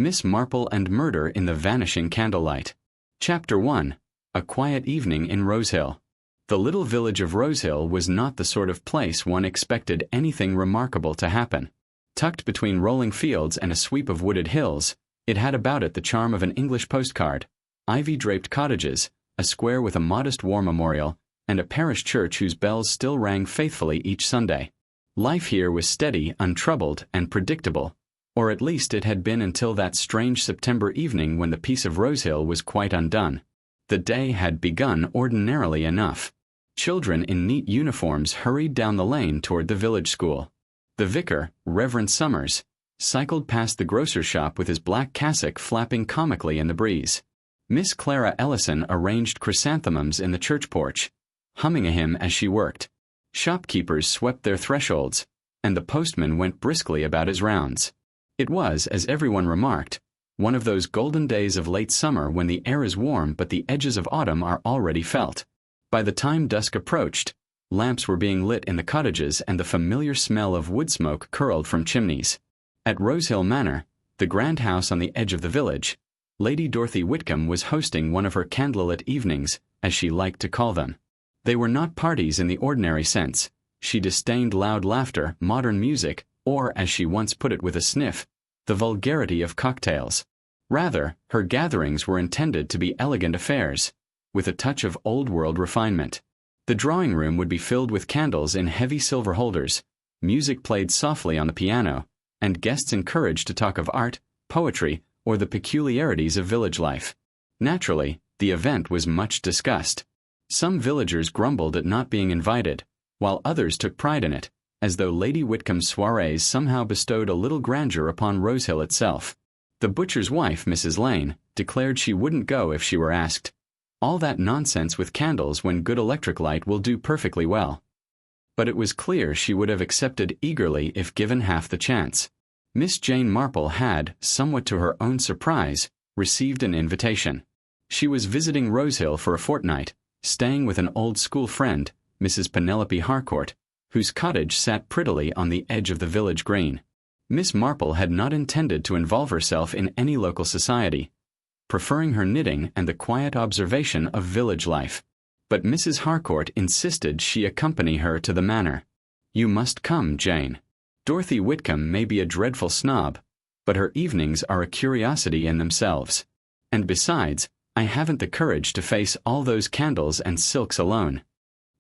Miss Marple and Murder in the Vanishing Candlelight. Chapter 1. A Quiet Evening in Rosehill. The little village of Rosehill was not the sort of place one expected anything remarkable to happen. Tucked between rolling fields and a sweep of wooded hills, it had about it the charm of an English postcard: ivy-draped cottages, a square with a modest war memorial, and a parish church whose bells still rang faithfully each Sunday. Life here was steady, untroubled, and predictable, or at least it had been until that strange September evening when the peace of Rosehill was quite undone. The day had begun ordinarily enough. Children in neat uniforms hurried down the lane toward the village school. The vicar, Reverend Summers, cycled past the grocer's shop with his black cassock flapping comically in the breeze. Miss Clara Ellison arranged chrysanthemums in the church porch, humming a hymn as she worked. Shopkeepers swept their thresholds, and the postman went briskly about his rounds. It was, as everyone remarked, one of those golden days of late summer when the air is warm but the edges of autumn are already felt. By the time dusk approached, lamps were being lit in the cottages and the familiar smell of wood smoke curled from chimneys. At Rosehill Manor, the grand house on the edge of the village, Lady Dorothy Whitcomb was hosting one of her candlelit evenings, as she liked to call them. They were not parties in the ordinary sense. She disdained loud laughter, modern music, or, as she once put it with a sniff, the vulgarity of cocktails. Rather, her gatherings were intended to be elegant affairs, with a touch of old-world refinement. The drawing-room would be filled with candles in heavy silver holders, music played softly on the piano, and guests encouraged to talk of art, poetry, or the peculiarities of village life. Naturally, the event was much discussed. Some villagers grumbled at not being invited, while others took pride in it, as though Lady Whitcomb's soirees somehow bestowed a little grandeur upon Rosehill itself. The butcher's wife, Mrs. Lane, declared she wouldn't go if she were asked. All that nonsense with candles when good electric light will do perfectly well. But it was clear she would have accepted eagerly if given half the chance. Miss Jane Marple had, somewhat to her own surprise, received an invitation. She was visiting Rosehill for a fortnight, staying with an old school friend, Mrs. Penelope Harcourt, whose cottage sat prettily on the edge of the village green. Miss Marple had not intended to involve herself in any local society, preferring her knitting and the quiet observation of village life. But Mrs. Harcourt insisted she accompany her to the manor. "You must come, Jane. Dorothy Whitcomb may be a dreadful snob, but her evenings are a curiosity in themselves. And besides, I haven't the courage to face all those candles and silks alone."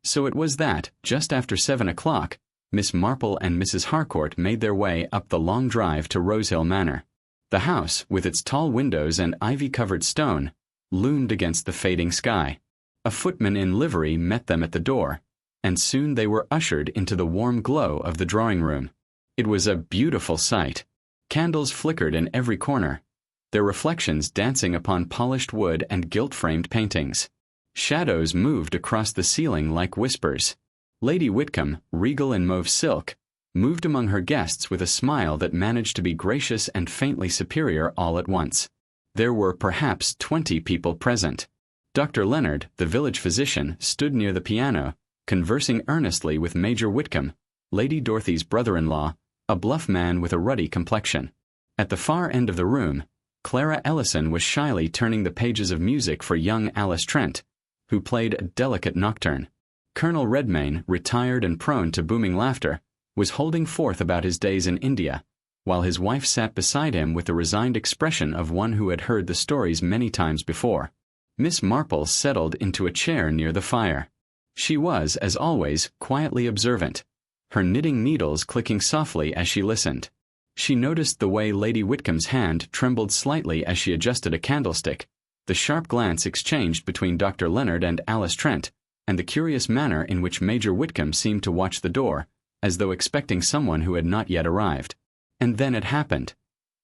So it was that, just after 7 o'clock, Miss Marple and Mrs. Harcourt made their way up the long drive to Rosehill Manor. The house, with its tall windows and ivy-covered stone, loomed against the fading sky. A footman in livery met them at the door, and soon they were ushered into the warm glow of the drawing-room. It was a beautiful sight. Candles flickered in every corner, their reflections dancing upon polished wood and gilt-framed paintings. Shadows moved across the ceiling like whispers. Lady Whitcomb, regal in mauve silk, moved among her guests with a smile that managed to be gracious and faintly superior all at once. There were perhaps 20 people present. Dr. Leonard, the village physician, stood near the piano, conversing earnestly with Major Whitcomb, Lady Dorothy's brother-in-law, a bluff man with a ruddy complexion. At the far end of the room, Clara Ellison was shyly turning the pages of music for young Alice Trent, who played a delicate nocturne. Colonel Redmayne, retired and prone to booming laughter, was holding forth about his days in India, while his wife sat beside him with the resigned expression of one who had heard the stories many times before. Miss Marple settled into a chair near the fire. She was, as always, quietly observant, her knitting needles clicking softly as she listened. She noticed the way Lady Whitcomb's hand trembled slightly as she adjusted a candlestick, the sharp glance exchanged between Dr. Leonard and Alice Trent, and the curious manner in which Major Whitcomb seemed to watch the door, as though expecting someone who had not yet arrived. And then it happened.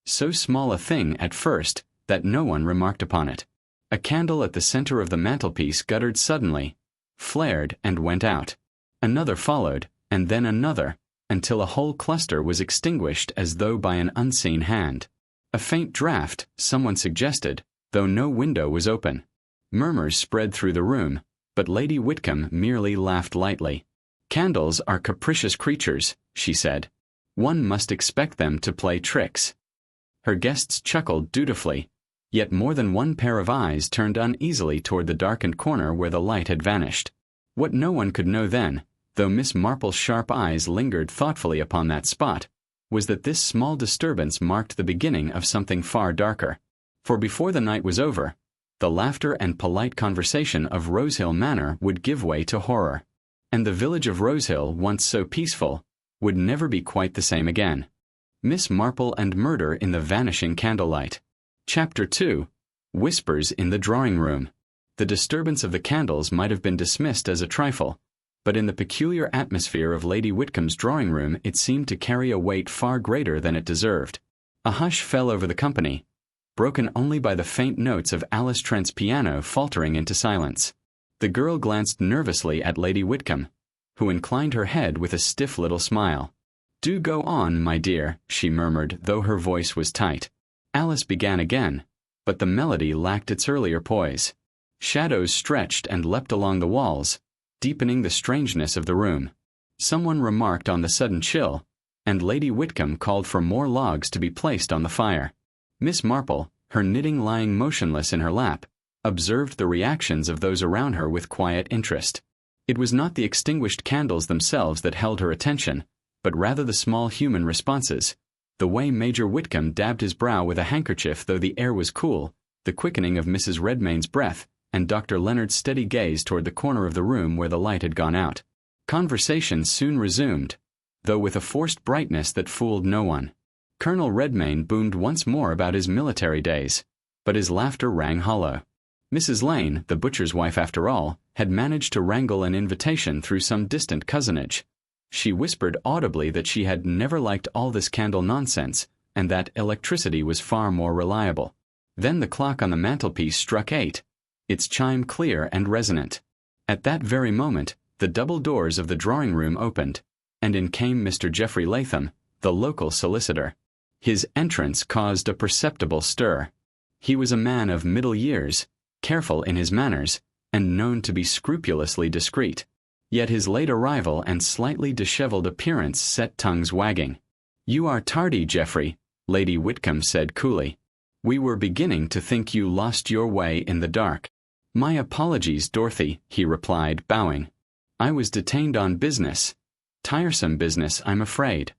So small a thing at first that no one remarked upon it. A candle at the center of the mantelpiece guttered suddenly, flared, and went out. Another followed, and then another, until a whole cluster was extinguished as though by an unseen hand. A faint draught, someone suggested, though no window was open. Murmurs spread through the room, but Lady Whitcomb merely laughed lightly. "Candles are capricious creatures," she said. "One must expect them to play tricks." Her guests chuckled dutifully, yet more than one pair of eyes turned uneasily toward the darkened corner where the light had vanished. What no one could know then, though Miss Marple's sharp eyes lingered thoughtfully upon that spot, was that this small disturbance marked the beginning of something far darker. For before the night was over, the laughter and polite conversation of Rosehill Manor would give way to horror. And the village of Rosehill, once so peaceful, would never be quite the same again. Miss Marple and Murder in the Vanishing Candlelight. Chapter 2. Whispers in the Drawing Room. The disturbance of the candles might have been dismissed as a trifle, but in the peculiar atmosphere of Lady Whitcomb's drawing room it seemed to carry a weight far greater than it deserved. A hush fell over the company, broken only by the faint notes of Alice Trent's piano faltering into silence. The girl glanced nervously at Lady Whitcomb, who inclined her head with a stiff little smile. "Do go on, my dear," she murmured, though her voice was tight. Alice began again, but the melody lacked its earlier poise. Shadows stretched and leapt along the walls, deepening the strangeness of the room. Someone remarked on the sudden chill, and Lady Whitcomb called for more logs to be placed on the fire. Miss Marple, her knitting lying motionless in her lap, observed the reactions of those around her with quiet interest. It was not the extinguished candles themselves that held her attention, but rather the small human responses. The way Major Whitcomb dabbed his brow with a handkerchief though the air was cool, the quickening of Mrs. Redmain's breath, and Dr. Leonard's steady gaze toward the corner of the room where the light had gone out. Conversation soon resumed, though with a forced brightness that fooled no one. Colonel Redmain boomed once more about his military days, but his laughter rang hollow. Mrs. Lane, the butcher's wife after all, had managed to wrangle an invitation through some distant cousinage. She whispered audibly that she had never liked all this candle nonsense, and that electricity was far more reliable. Then the clock on the mantelpiece struck 8, its chime clear and resonant. At that very moment, the double doors of the drawing-room opened, and in came Mr. Geoffrey Latham, the local solicitor. His entrance caused a perceptible stir. He was a man of middle years, careful in his manners, and known to be scrupulously discreet. Yet his late arrival and slightly disheveled appearance set tongues wagging. "You are tardy, Geoffrey," Lady Whitcomb said coolly. "We were beginning to think you lost your way in the dark." "My apologies, Dorothy," he replied, bowing. "I was detained on business. Tiresome business, I'm afraid."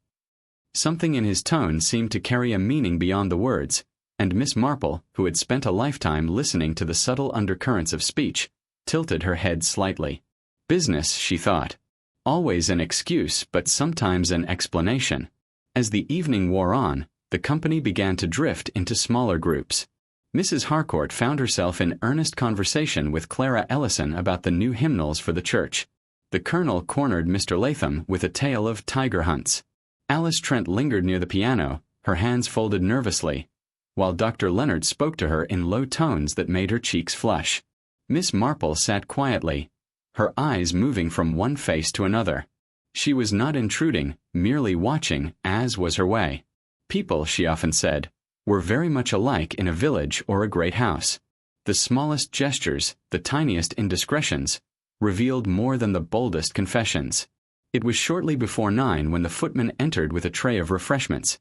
Something in his tone seemed to carry a meaning beyond the words, and Miss Marple, who had spent a lifetime listening to the subtle undercurrents of speech, tilted her head slightly. Business, she thought. Always an excuse, but sometimes an explanation. As the evening wore on, the company began to drift into smaller groups. Mrs. Harcourt found herself in earnest conversation with Clara Ellison about the new hymnals for the church. The Colonel cornered Mr. Latham with a tale of tiger hunts. Alice Trent lingered near the piano, her hands folded nervously, while Dr. Leonard spoke to her in low tones that made her cheeks flush. Miss Marple sat quietly, her eyes moving from one face to another. She was not intruding, merely watching, as was her way. People, she often said, were very much alike in a village or a great house. The smallest gestures, the tiniest indiscretions, revealed more than the boldest confessions. It was shortly before 9 when the footman entered with a tray of refreshments,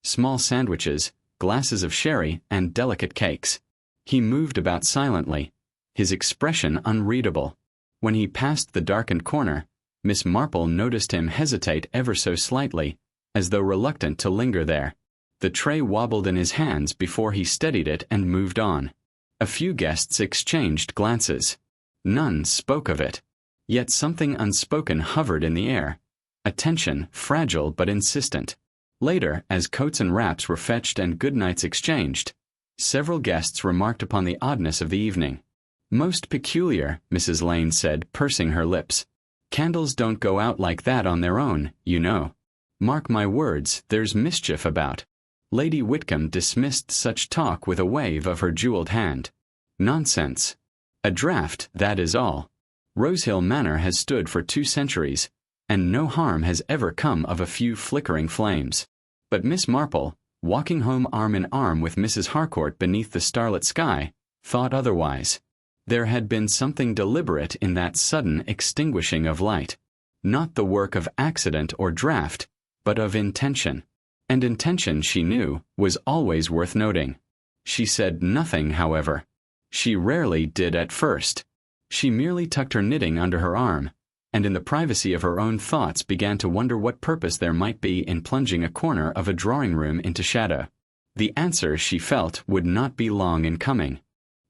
small sandwiches, glasses of sherry, and delicate cakes. He moved about silently, his expression unreadable. When he passed the darkened corner, Miss Marple noticed him hesitate ever so slightly, as though reluctant to linger there. The tray wobbled in his hands before he steadied it and moved on. A few guests exchanged glances. None spoke of it. Yet something unspoken hovered in the air, a tension fragile but insistent. Later, as coats and wraps were fetched and good nights exchanged, several guests remarked upon the oddness of the evening. "Most peculiar," Mrs. Lane said, pursing her lips. "Candles don't go out like that on their own, you know. Mark my words, there's mischief about." Lady Whitcomb dismissed such talk with a wave of her jeweled hand. "Nonsense. A draught, that is all. Rosehill Manor has stood for 2 centuries, and no harm has ever come of a few flickering flames." But Miss Marple, walking home arm in arm with Mrs. Harcourt beneath the starlit sky, thought otherwise. There had been something deliberate in that sudden extinguishing of light. Not the work of accident or draught, but of intention. and intention, she knew, was always worth noting. She said nothing, however. She rarely did at first. She merely tucked her knitting under her arm, and in the privacy of her own thoughts began to wonder what purpose there might be in plunging a corner of a drawing-room into shadow. The answer, she felt, would not be long in coming.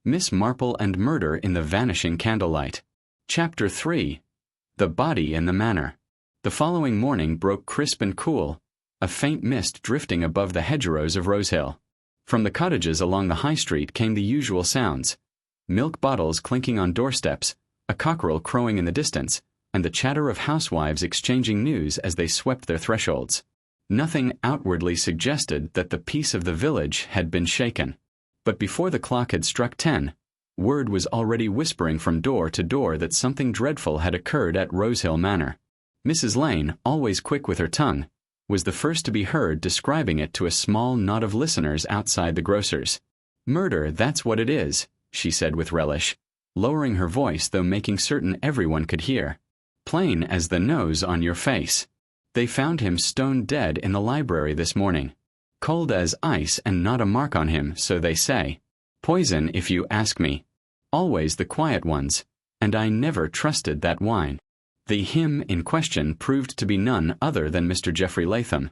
Miss Marple and Murder in the Vanishing Candlelight. Chapter 3. The Body in the Manor. The following morning broke crisp and cool, a faint mist drifting above the hedgerows of Rosehill. From the cottages along the high street came the usual sounds: milk bottles clinking on doorsteps, a cockerel crowing in the distance, and the chatter of housewives exchanging news as they swept their thresholds. Nothing outwardly suggested that the peace of the village had been shaken. But before the clock had struck 10, word was already whispering from door to door that something dreadful had occurred at Rosehill Manor. Mrs. Lane, always quick with her tongue, was the first to be heard describing it to a small knot of listeners outside the grocer's. "Murder, that's what it is," she said with relish, lowering her voice though making certain everyone could hear. "Plain as the nose on your face. They found him stone dead in the library this morning. Cold as ice and not a mark on him, so they say. Poison, if you ask me. Always the quiet ones, and I never trusted that wine." The him in question proved to be none other than Mr. Geoffrey Latham,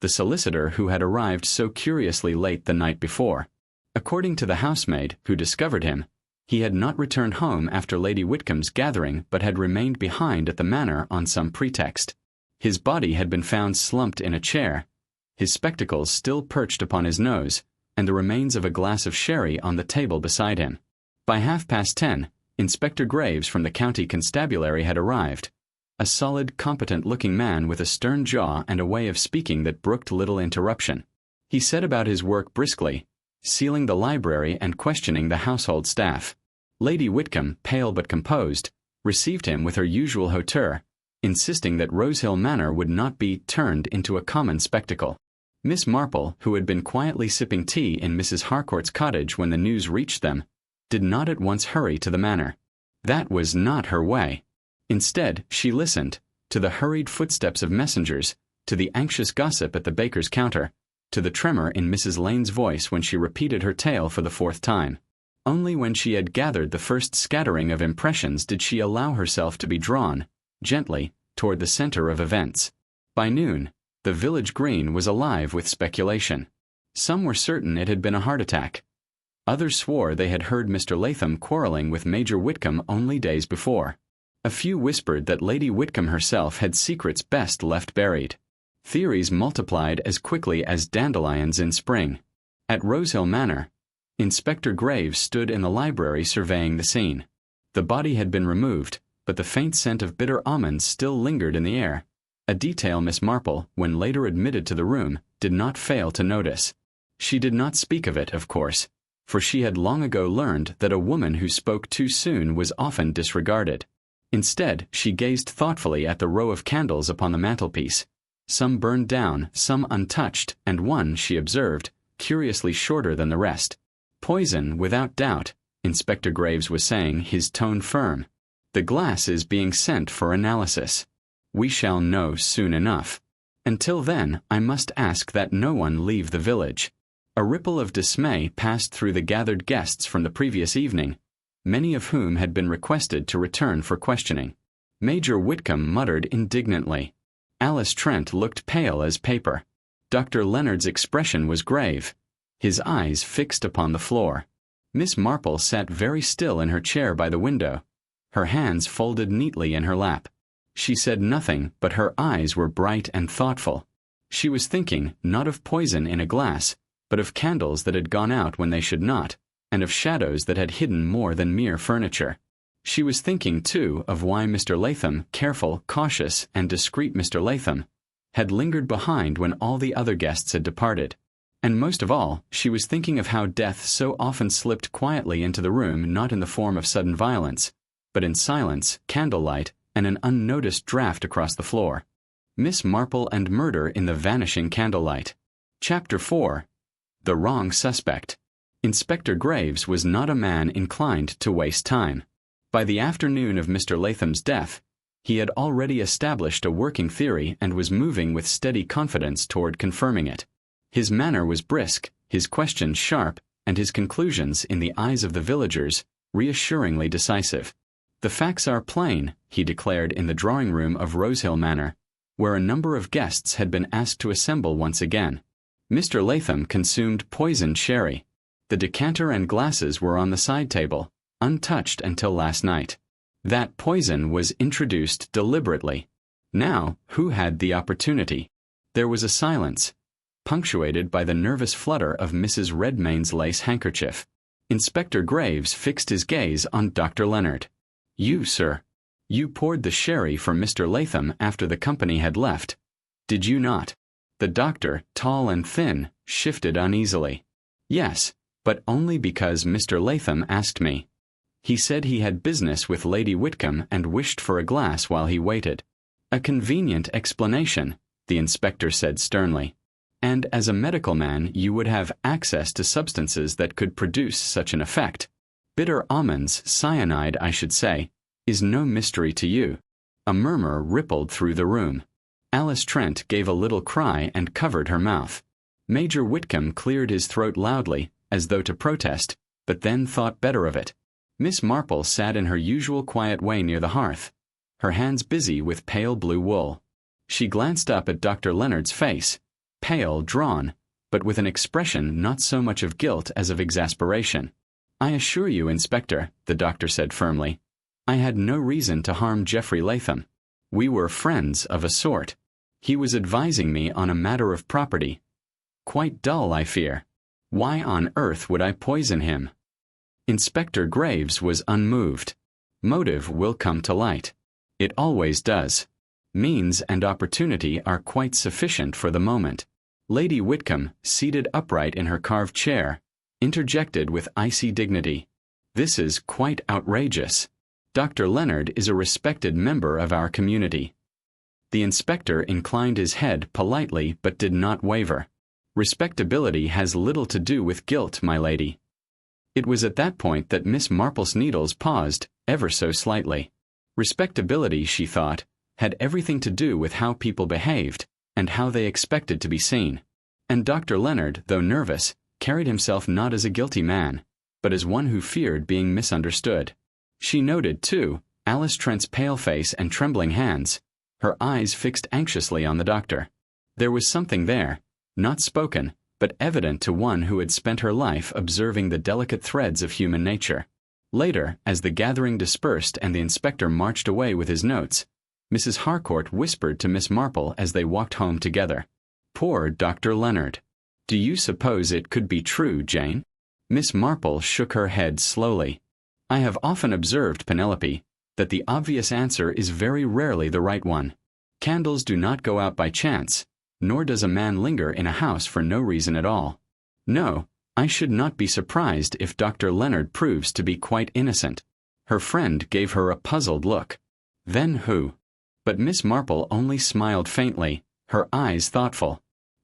the solicitor who had arrived so curiously late the night before. According to the housemaid who discovered him, he had not returned home after Lady Whitcomb's gathering but had remained behind at the manor on some pretext. His body had been found slumped in a chair, his spectacles still perched upon his nose, and the remains of a glass of sherry on the table beside him. By 10:30, Inspector Graves from the County Constabulary had arrived, a solid, competent-looking man with a stern jaw and a way of speaking that brooked little interruption. He set about his work briskly, sealing the library and questioning the household staff. Lady Whitcomb, pale but composed, received him with her usual hauteur, insisting that Rosehill Manor would not be turned into a common spectacle. Miss Marple, who had been quietly sipping tea in Mrs. Harcourt's cottage when the news reached them, did not at once hurry to the manor. That was not her way. Instead, she listened to the hurried footsteps of messengers, to the anxious gossip at the baker's counter, to the tremor in Mrs. Lane's voice when she repeated her tale for the 4th time. Only when she had gathered the first scattering of impressions did she allow herself to be drawn, gently, toward the center of events. By noon, the village green was alive with speculation. Some were certain it had been a heart attack. Others swore they had heard Mr. Latham quarreling with Major Whitcomb only days before. A few whispered that Lady Whitcomb herself had secrets best left buried. Theories multiplied as quickly as dandelions in spring. At Rosehill Manor, Inspector Graves stood in the library surveying the scene. The body had been removed, but the faint scent of bitter almonds still lingered in the air, a detail Miss Marple, when later admitted to the room, did not fail to notice. She did not speak of it, of course, for she had long ago learned that a woman who spoke too soon was often disregarded. Instead, she gazed thoughtfully at the row of candles upon the mantelpiece, some burned down, some untouched, and one, she observed, curiously shorter than the rest. "Poison, without doubt," Inspector Graves was saying, his tone firm. "The glass is being sent for analysis. We shall know soon enough. Until then, I must ask that no one leave the village." A ripple of dismay passed through the gathered guests from the previous evening, many of whom had been requested to return for questioning. Major Whitcomb muttered indignantly. Alice Trent looked pale as paper. Dr. Leonard's expression was grave, his eyes fixed upon the floor. Miss Marple sat very still in her chair by the window, her hands folded neatly in her lap. She said nothing, but her eyes were bright and thoughtful. She was thinking, not of poison in a glass, but of candles that had gone out when they should not, and of shadows that had hidden more than mere furniture. She was thinking, too, of why Mr. Latham, careful, cautious, and discreet Mr. Latham, had lingered behind when all the other guests had departed. And most of all, she was thinking of how death so often slipped quietly into the room, not in the form of sudden violence, but in silence, candlelight, and an unnoticed draught across the floor. Miss Marple and Murder in the Vanishing Candlelight. Chapter 4. The Wrong Suspect. Inspector Graves was not a man inclined to waste time. By the afternoon of Mr. Latham's death, He had already established a working theory and was moving with steady confidence toward confirming it. His manner was brisk, his questions sharp, and his conclusions, in the eyes of the villagers, reassuringly decisive. "The facts are plain," he declared in the drawing-room of Rosehill Manor, where a number of guests had been asked to assemble once again. Mr. Latham consumed poisoned sherry. The decanter and glasses were on the side table, untouched until last night. That poison was introduced deliberately. Now, who had the opportunity? There was a silence, punctuated by the nervous flutter of Mrs. Redmayne's lace handkerchief. Inspector Graves fixed his gaze on Dr. Leonard. "You, sir. You poured the sherry for Mr. Latham after the company had left, did you not?" The doctor, tall and thin, shifted uneasily. "Yes, but only because Mr. Latham asked me. He said he had business with Lady Whitcomb and wished for a glass while he waited." "A convenient explanation," the inspector said sternly. "And as a medical man you would have access to substances that could produce such an effect. Bitter almonds, cyanide I should say, is no mystery to you." A murmur rippled through the room. Alice Trent gave a little cry and covered her mouth. Major Whitcomb cleared his throat loudly, as though to protest, but then thought better of it. Miss Marple sat in her usual quiet way near the hearth, her hands busy with pale blue wool. She glanced up at Dr. Leonard's face, pale, drawn, but with an expression not so much of guilt as of exasperation. "I assure you, Inspector," the doctor said firmly, "I had no reason to harm Geoffrey Latham. We were friends of a sort. He was advising me on a matter of property. Quite dull, I fear. Why on earth would I poison him?" Inspector Graves was unmoved. Motive will come to light. It always does. Means and opportunity are quite sufficient for the moment. Lady Whitcomb, seated upright in her carved chair, interjected with icy dignity. "This is quite outrageous. Dr. Leonard is a respected member of our community." The inspector inclined his head politely but did not waver. "Respectability has little to do with guilt, my lady." It was at that point that Miss Marple's needles paused, ever so slightly. Respectability, she thought, had everything to do with how people behaved, and how they expected to be seen. And Dr. Leonard, though nervous, carried himself not as a guilty man, but as one who feared being misunderstood. She noted, too, Alice Trent's pale face and trembling hands, her eyes fixed anxiously on the doctor. There was something there, not spoken, but evident to one who had spent her life observing the delicate threads of human nature. Later, as the gathering dispersed and the inspector marched away with his notes, Mrs. Harcourt whispered to Miss Marple as they walked home together. "Poor Dr. Leonard. Do you suppose it could be true, Jane?" Miss Marple shook her head slowly. "I have often observed, Penelope, that the obvious answer is very rarely the right one. Candles do not go out by chance, nor does a man linger in a house for no reason at all. No, I should not be surprised if Dr. Leonard proves to be quite innocent." Her friend gave her a puzzled look. "Then who?" But Miss Marple only smiled faintly, her eyes thoughtful.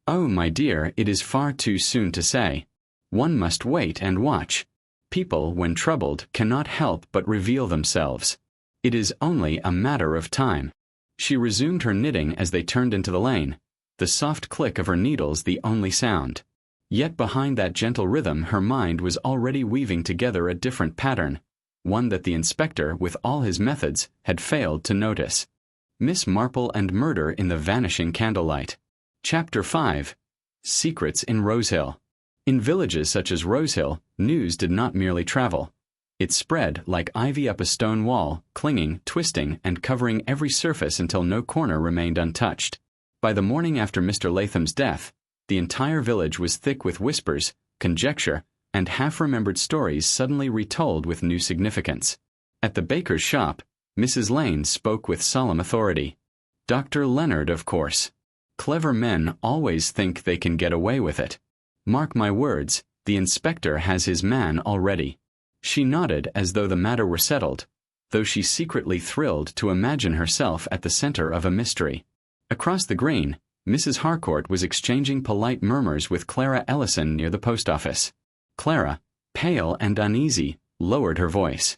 "Oh, my dear, it is far too soon to say. One must wait and watch. People, when troubled, cannot help but reveal themselves. It is only a matter of time." She resumed her knitting as they turned into the lane, the soft click of her needles the only sound. Yet behind that gentle rhythm her mind was already weaving together a different pattern, one that the inspector, with all his methods, had failed to notice. Miss Marple and Murder in the Vanishing Candlelight. Chapter 5. Secrets in Rosehill. In villages such as Rosehill, news did not merely travel. It spread like ivy up a stone wall, clinging, twisting, and covering every surface until no corner remained untouched. By the morning after Mr. Latham's death, the entire village was thick with whispers, conjecture, and half-remembered stories suddenly retold with new significance. At the baker's shop, Mrs. Lane spoke with solemn authority. "Dr. Leonard, of course. Clever men always think they can get away with it. Mark my words, the inspector has his man already." She nodded as though the matter were settled, though she secretly thrilled to imagine herself at the center of a mystery. Across the green, Mrs. Harcourt was exchanging polite murmurs with Clara Ellison near the post office. Clara, pale and uneasy, lowered her voice.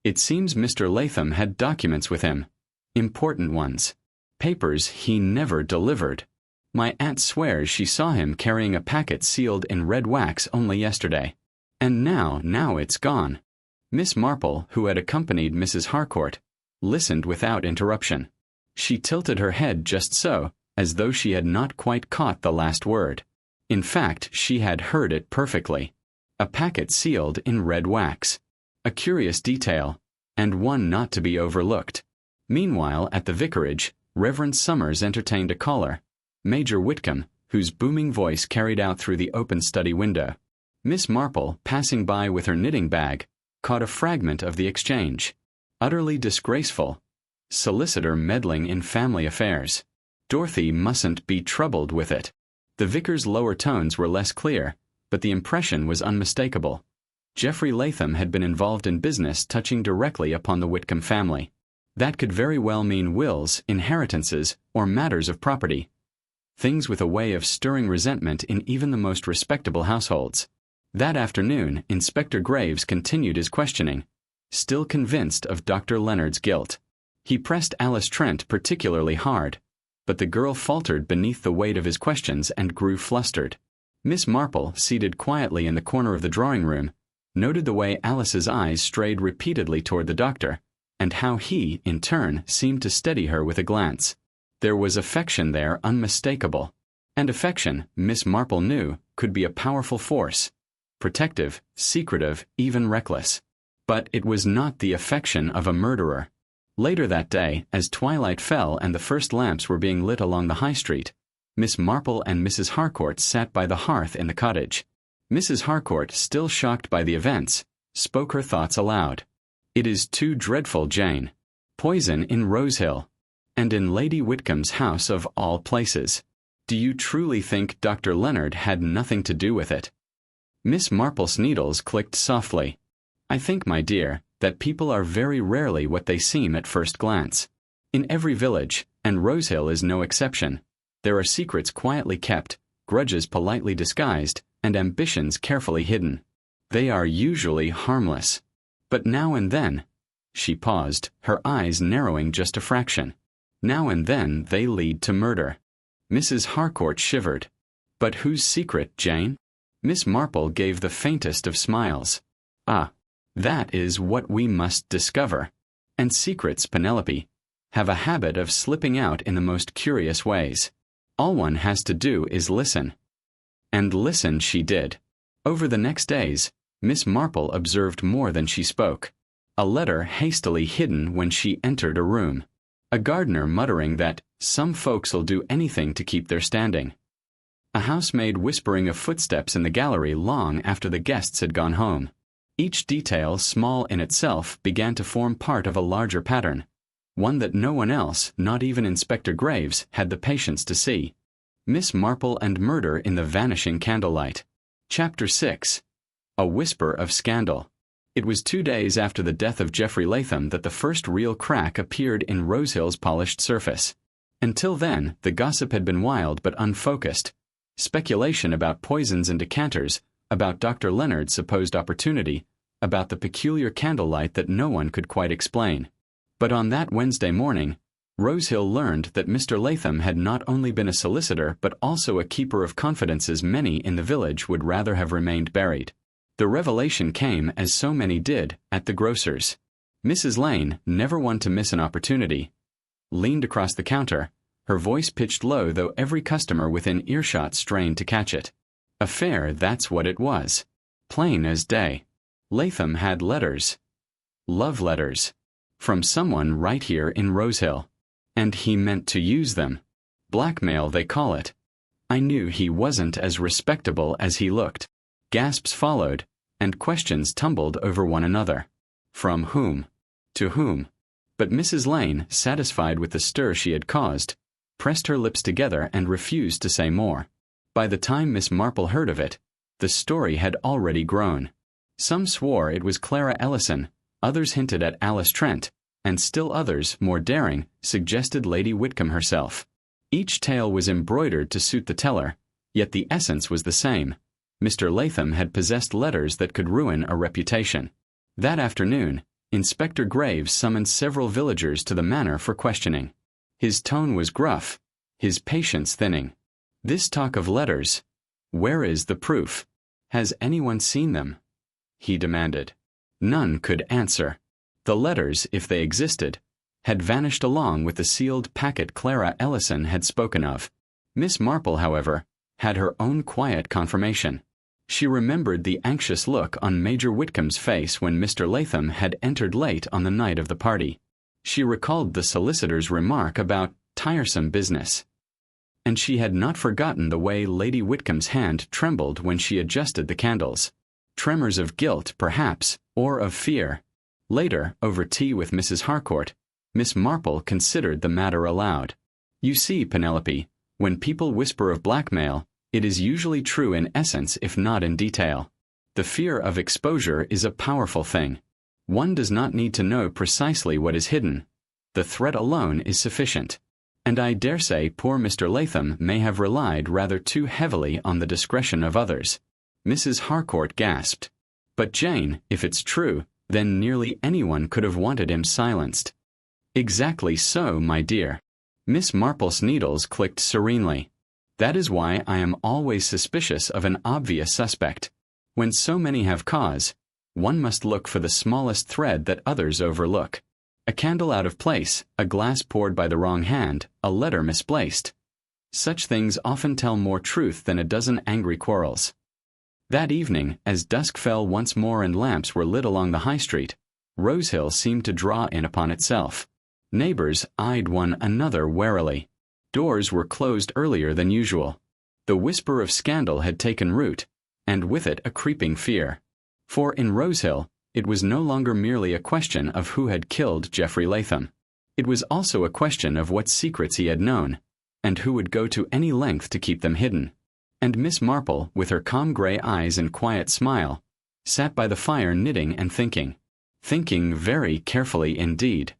"It seems Mr. Latham had documents with him. Important ones. Papers he never delivered. My aunt swears she saw him carrying a packet sealed in red wax only yesterday. And now it's gone. Miss Marple, who had accompanied Mrs. Harcourt, listened without interruption. She tilted her head just so, as though she had not quite caught the last word. In fact, she had heard it perfectly. A packet sealed in red wax. A curious detail, and one not to be overlooked. Meanwhile, at the vicarage, Reverend Summers entertained a caller, Major Whitcomb, whose booming voice carried out through the open study window. Miss Marple, passing by with her knitting bag, caught a fragment of the exchange. Utterly disgraceful. Solicitor meddling in family affairs. Dorothy mustn't be troubled with it. The vicar's lower tones were less clear, but the impression was unmistakable. Geoffrey Latham had been involved in business touching directly upon the Whitcomb family. That could very well mean wills, inheritances, or matters of property. Things with a way of stirring resentment in even the most respectable households. That afternoon, Inspector Graves continued his questioning, still convinced of Dr. Leonard's guilt. He pressed Alice Trent particularly hard, but the girl faltered beneath the weight of his questions and grew flustered. Miss Marple, seated quietly in the corner of the drawing-room, noted the way Alice's eyes strayed repeatedly toward the doctor, and how he, in turn, seemed to steady her with a glance. There was affection there unmistakable, and affection, Miss Marple knew, could be a powerful force. Protective, secretive, even reckless. But it was not the affection of a murderer. Later that day, as twilight fell and the first lamps were being lit along the high street, Miss Marple and Mrs. Harcourt sat by the hearth in the cottage. Mrs. Harcourt, still shocked by the events, spoke her thoughts aloud. "It is too dreadful, Jane. Poison in Rosehill. And in Lady Whitcomb's house of all places. Do you truly think Dr. Leonard had nothing to do with it?" Miss Marple's needles clicked softly. "I think, my dear, that people are very rarely what they seem at first glance. In every village, and Rosehill is no exception, there are secrets quietly kept, grudges politely disguised, and ambitions carefully hidden. They are usually harmless. But now and then," she paused, her eyes narrowing just a fraction, "now and then they lead to murder." Mrs. Harcourt shivered. "But whose secret, Jane?" Miss Marple gave the faintest of smiles. "Ah, that is what we must discover. And secrets, Penelope, have a habit of slipping out in the most curious ways. All one has to do is listen." And listen she did. Over the next days, Miss Marple observed more than she spoke. A letter hastily hidden when she entered a room. A gardener muttering that some folks'll do anything to keep their standing. A housemaid whispering of footsteps in the gallery long after the guests had gone home. Each detail, small in itself, began to form part of a larger pattern, one that no one else, not even Inspector Graves, had the patience to see. Miss Marple and Murder in the Vanishing Candlelight. Chapter 6. A Whisper of Scandal. It was 2 days after the death of Geoffrey Latham that the first real crack appeared in Rosehill's polished surface. Until then, the gossip had been wild but unfocused. Speculation about poisons and decanters, about Dr. Leonard's supposed opportunity, about the peculiar candlelight that no one could quite explain. But on that Wednesday morning, Rosehill learned that Mr. Latham had not only been a solicitor but also a keeper of confidences many in the village would rather have remained buried. The revelation came, as so many did, at the grocer's. Mrs. Lane, never one to miss an opportunity, leaned across the counter, her voice pitched low though every customer within earshot strained to catch it. Affair, that's what it was. Plain as day. Latham had letters. Love letters. From someone right here in Rosehill. And he meant to use them. Blackmail, they call it. I knew he wasn't as respectable as he looked. Gasps followed, and questions tumbled over one another. From whom? To whom? But Mrs. Lane, satisfied with the stir she had caused, pressed her lips together and refused to say more. By the time Miss Marple heard of it, the story had already grown. Some swore it was Clara Ellison, others hinted at Alice Trent, and still others, more daring, suggested Lady Whitcomb herself. Each tale was embroidered to suit the teller, yet the essence was the same. Mr. Latham had possessed letters that could ruin a reputation. That afternoon, Inspector Graves summoned several villagers to the manor for questioning. His tone was gruff, his patience thinning. "This talk of letters. Where is the proof? Has anyone seen them?" he demanded. None could answer. The letters, if they existed, had vanished along with the sealed packet Clara Ellison had spoken of. Miss Marple, however, had her own quiet confirmation. She remembered the anxious look on Major Whitcomb's face when Mr. Latham had entered late on the night of the party. She recalled the solicitor's remark about tiresome business. And she had not forgotten the way Lady Whitcomb's hand trembled when she adjusted the candles. Tremors of guilt, perhaps, or of fear. Later, over tea with Mrs. Harcourt, Miss Marple considered the matter aloud. "You see, Penelope, when people whisper of blackmail, it is usually true in essence if not in detail. The fear of exposure is a powerful thing. One does not need to know precisely what is hidden. The threat alone is sufficient. And I dare say poor Mr. Latham may have relied rather too heavily on the discretion of others." Mrs. Harcourt gasped. "But Jane, if it's true, then nearly anyone could have wanted him silenced." "Exactly so, my dear." Miss Marple's needles clicked serenely. "That is why I am always suspicious of an obvious suspect. When so many have cause, one must look for the smallest thread that others overlook. A candle out of place, a glass poured by the wrong hand, a letter misplaced. Such things often tell more truth than a dozen angry quarrels." That evening, as dusk fell once more and lamps were lit along the high street, Rosehill seemed to draw in upon itself. Neighbors eyed one another warily. Doors were closed earlier than usual. The whisper of scandal had taken root, and with it a creeping fear. For in Rosehill, it was no longer merely a question of who had killed Geoffrey Latham. It was also a question of what secrets he had known, and who would go to any length to keep them hidden. And Miss Marple, with her calm gray eyes and quiet smile, sat by the fire knitting and thinking. Thinking very carefully indeed.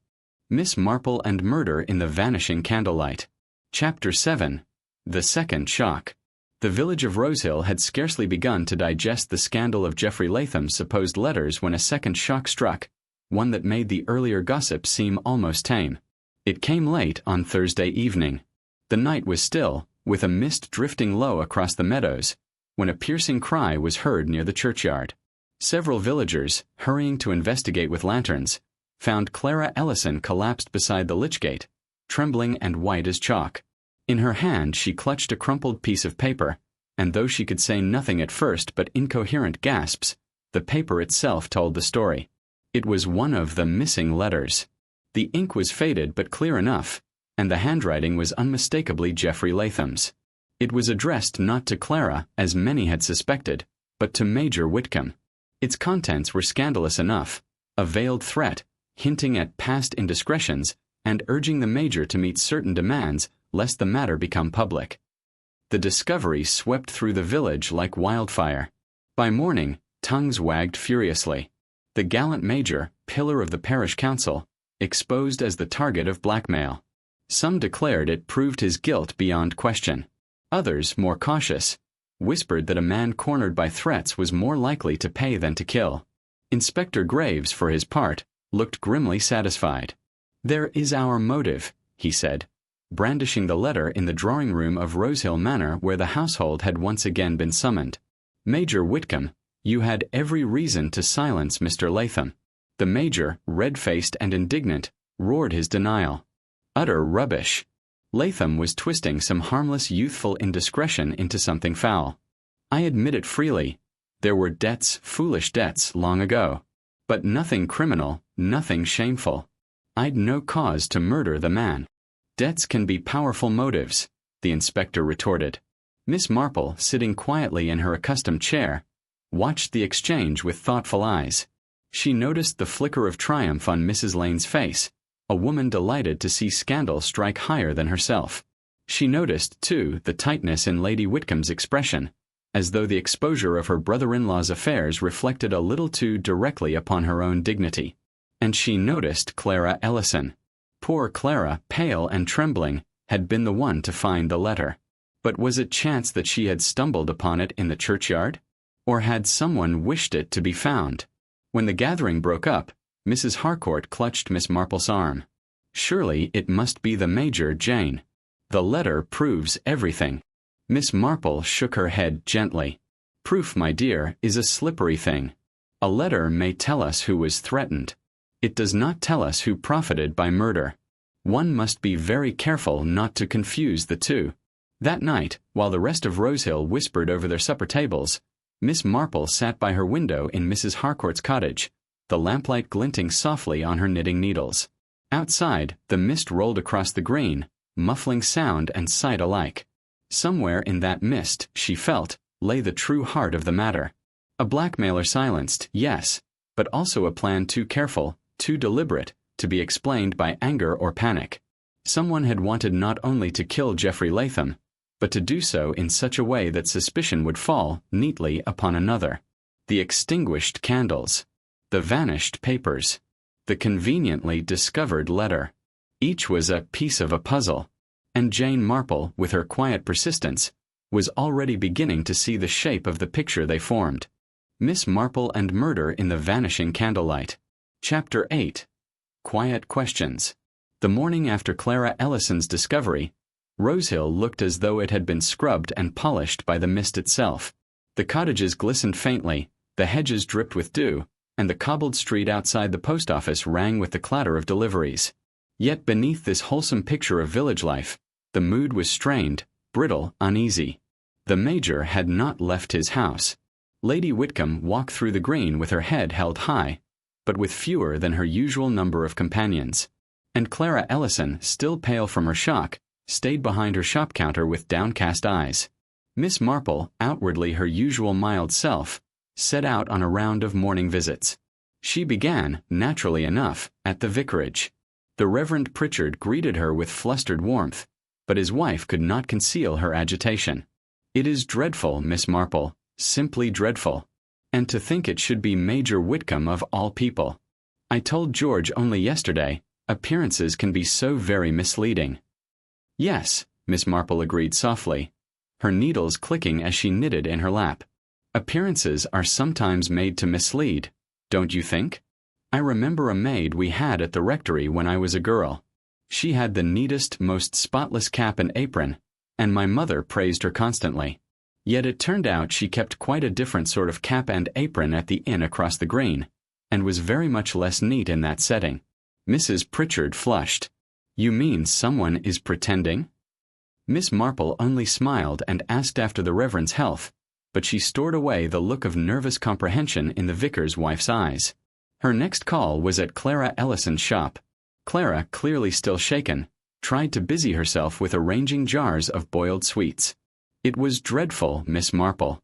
Miss Marple and Murder in the Vanishing Candlelight. Chapter 7. The Second Shock. The village of Rosehill had scarcely begun to digest the scandal of Geoffrey Latham's supposed letters when a second shock struck, one that made the earlier gossip seem almost tame. It came late on Thursday evening. The night was still, with a mist drifting low across the meadows, when a piercing cry was heard near the churchyard. Several villagers, hurrying to investigate with lanterns, found Clara Ellison collapsed beside the lychgate, trembling and white as chalk. In her hand she clutched a crumpled piece of paper, and though she could say nothing at first but incoherent gasps, the paper itself told the story. It was one of the missing letters. The ink was faded but clear enough, and the handwriting was unmistakably Geoffrey Latham's. It was addressed not to Clara, as many had suspected, but to Major Whitcomb. Its contents were scandalous enough, a veiled threat, hinting at past indiscretions, and urging the Major to meet certain demands lest the matter become public. The discovery swept through the village like wildfire. By morning, tongues wagged furiously. The gallant Major, pillar of the parish council, exposed as the target of blackmail. Some declared it proved his guilt beyond question. Others, more cautious, whispered that a man cornered by threats was more likely to pay than to kill. Inspector Graves, for his part, looked grimly satisfied. "There is our motive," he said, brandishing the letter in the drawing-room of Rosehill Manor where the household had once again been summoned. "Major Whitcomb, you had every reason to silence Mr. Latham." The Major, red-faced and indignant, roared his denial. Utter rubbish. Latham was twisting some harmless youthful indiscretion into something foul. "I admit it freely. There were debts, foolish debts, long ago. But nothing criminal, nothing shameful. I'd no cause to murder the man." "Debts can be powerful motives," the inspector retorted. Miss Marple, sitting quietly in her accustomed chair, watched the exchange with thoughtful eyes. She noticed the flicker of triumph on Mrs. Lane's face, a woman delighted to see scandal strike higher than herself. She noticed, too, the tightness in Lady Whitcomb's expression, as though the exposure of her brother-in-law's affairs reflected a little too directly upon her own dignity. And she noticed Clara Ellison. Poor Clara, pale and trembling, had been the one to find the letter. But was it chance that she had stumbled upon it in the churchyard? Or had someone wished it to be found? When the gathering broke up, Mrs. Harcourt clutched Miss Marple's arm. "Surely it must be the Major, Jane. The letter proves everything." Miss Marple shook her head gently. "Proof, my dear, is a slippery thing. A letter may tell us who was threatened. It does not tell us who profited by murder. One must be very careful not to confuse the two." That night, while the rest of Rosehill whispered over their supper tables, Miss Marple sat by her window in Mrs. Harcourt's cottage, the lamplight glinting softly on her knitting needles. Outside, the mist rolled across the green, muffling sound and sight alike. Somewhere in that mist, she felt, lay the true heart of the matter. A blackmailer silenced, yes, but also a plan too careful, too deliberate, to be explained by anger or panic. Someone had wanted not only to kill Geoffrey Latham, but to do so in such a way that suspicion would fall neatly upon another. The extinguished candles. The vanished papers. The conveniently discovered letter. Each was a piece of a puzzle, and Jane Marple, with her quiet persistence, was already beginning to see the shape of the picture they formed. Miss Marple and Murder in the Vanishing Candlelight. Chapter 8. Quiet Questions. The morning after Clara Ellison's discovery, Rosehill looked as though it had been scrubbed and polished by the mist itself. The cottages glistened faintly, the hedges dripped with dew, and the cobbled street outside the post office rang with the clatter of deliveries. Yet beneath this wholesome picture of village life, the mood was strained, brittle, uneasy. The Major had not left his house. Lady Whitcomb walked through the green with her head held high, but with fewer than her usual number of companions. And Clara Ellison, still pale from her shock, stayed behind her shop counter with downcast eyes. Miss Marple, outwardly her usual mild self, set out on a round of morning visits. She began, naturally enough, at the vicarage. The Reverend Pritchard greeted her with flustered warmth, but his wife could not conceal her agitation. "It is dreadful, Miss Marple, simply dreadful. And to think it should be Major Whitcomb of all people. I told George only yesterday, appearances can be so very misleading." "Yes," Miss Marple agreed softly, her needles clicking as she knitted in her lap. "Appearances are sometimes made to mislead, don't you think? I remember a maid we had at the rectory when I was a girl. She had the neatest, most spotless cap and apron, and my mother praised her constantly. Yet it turned out she kept quite a different sort of cap and apron at the inn across the green, and was very much less neat in that setting." Mrs. Pritchard flushed. "You mean someone is pretending?" Miss Marple only smiled and asked after the Reverend's health, but she stored away the look of nervous comprehension in the vicar's wife's eyes. Her next call was at Clara Ellison's shop. Clara, clearly still shaken, tried to busy herself with arranging jars of boiled sweets. "It was dreadful, Miss Marple.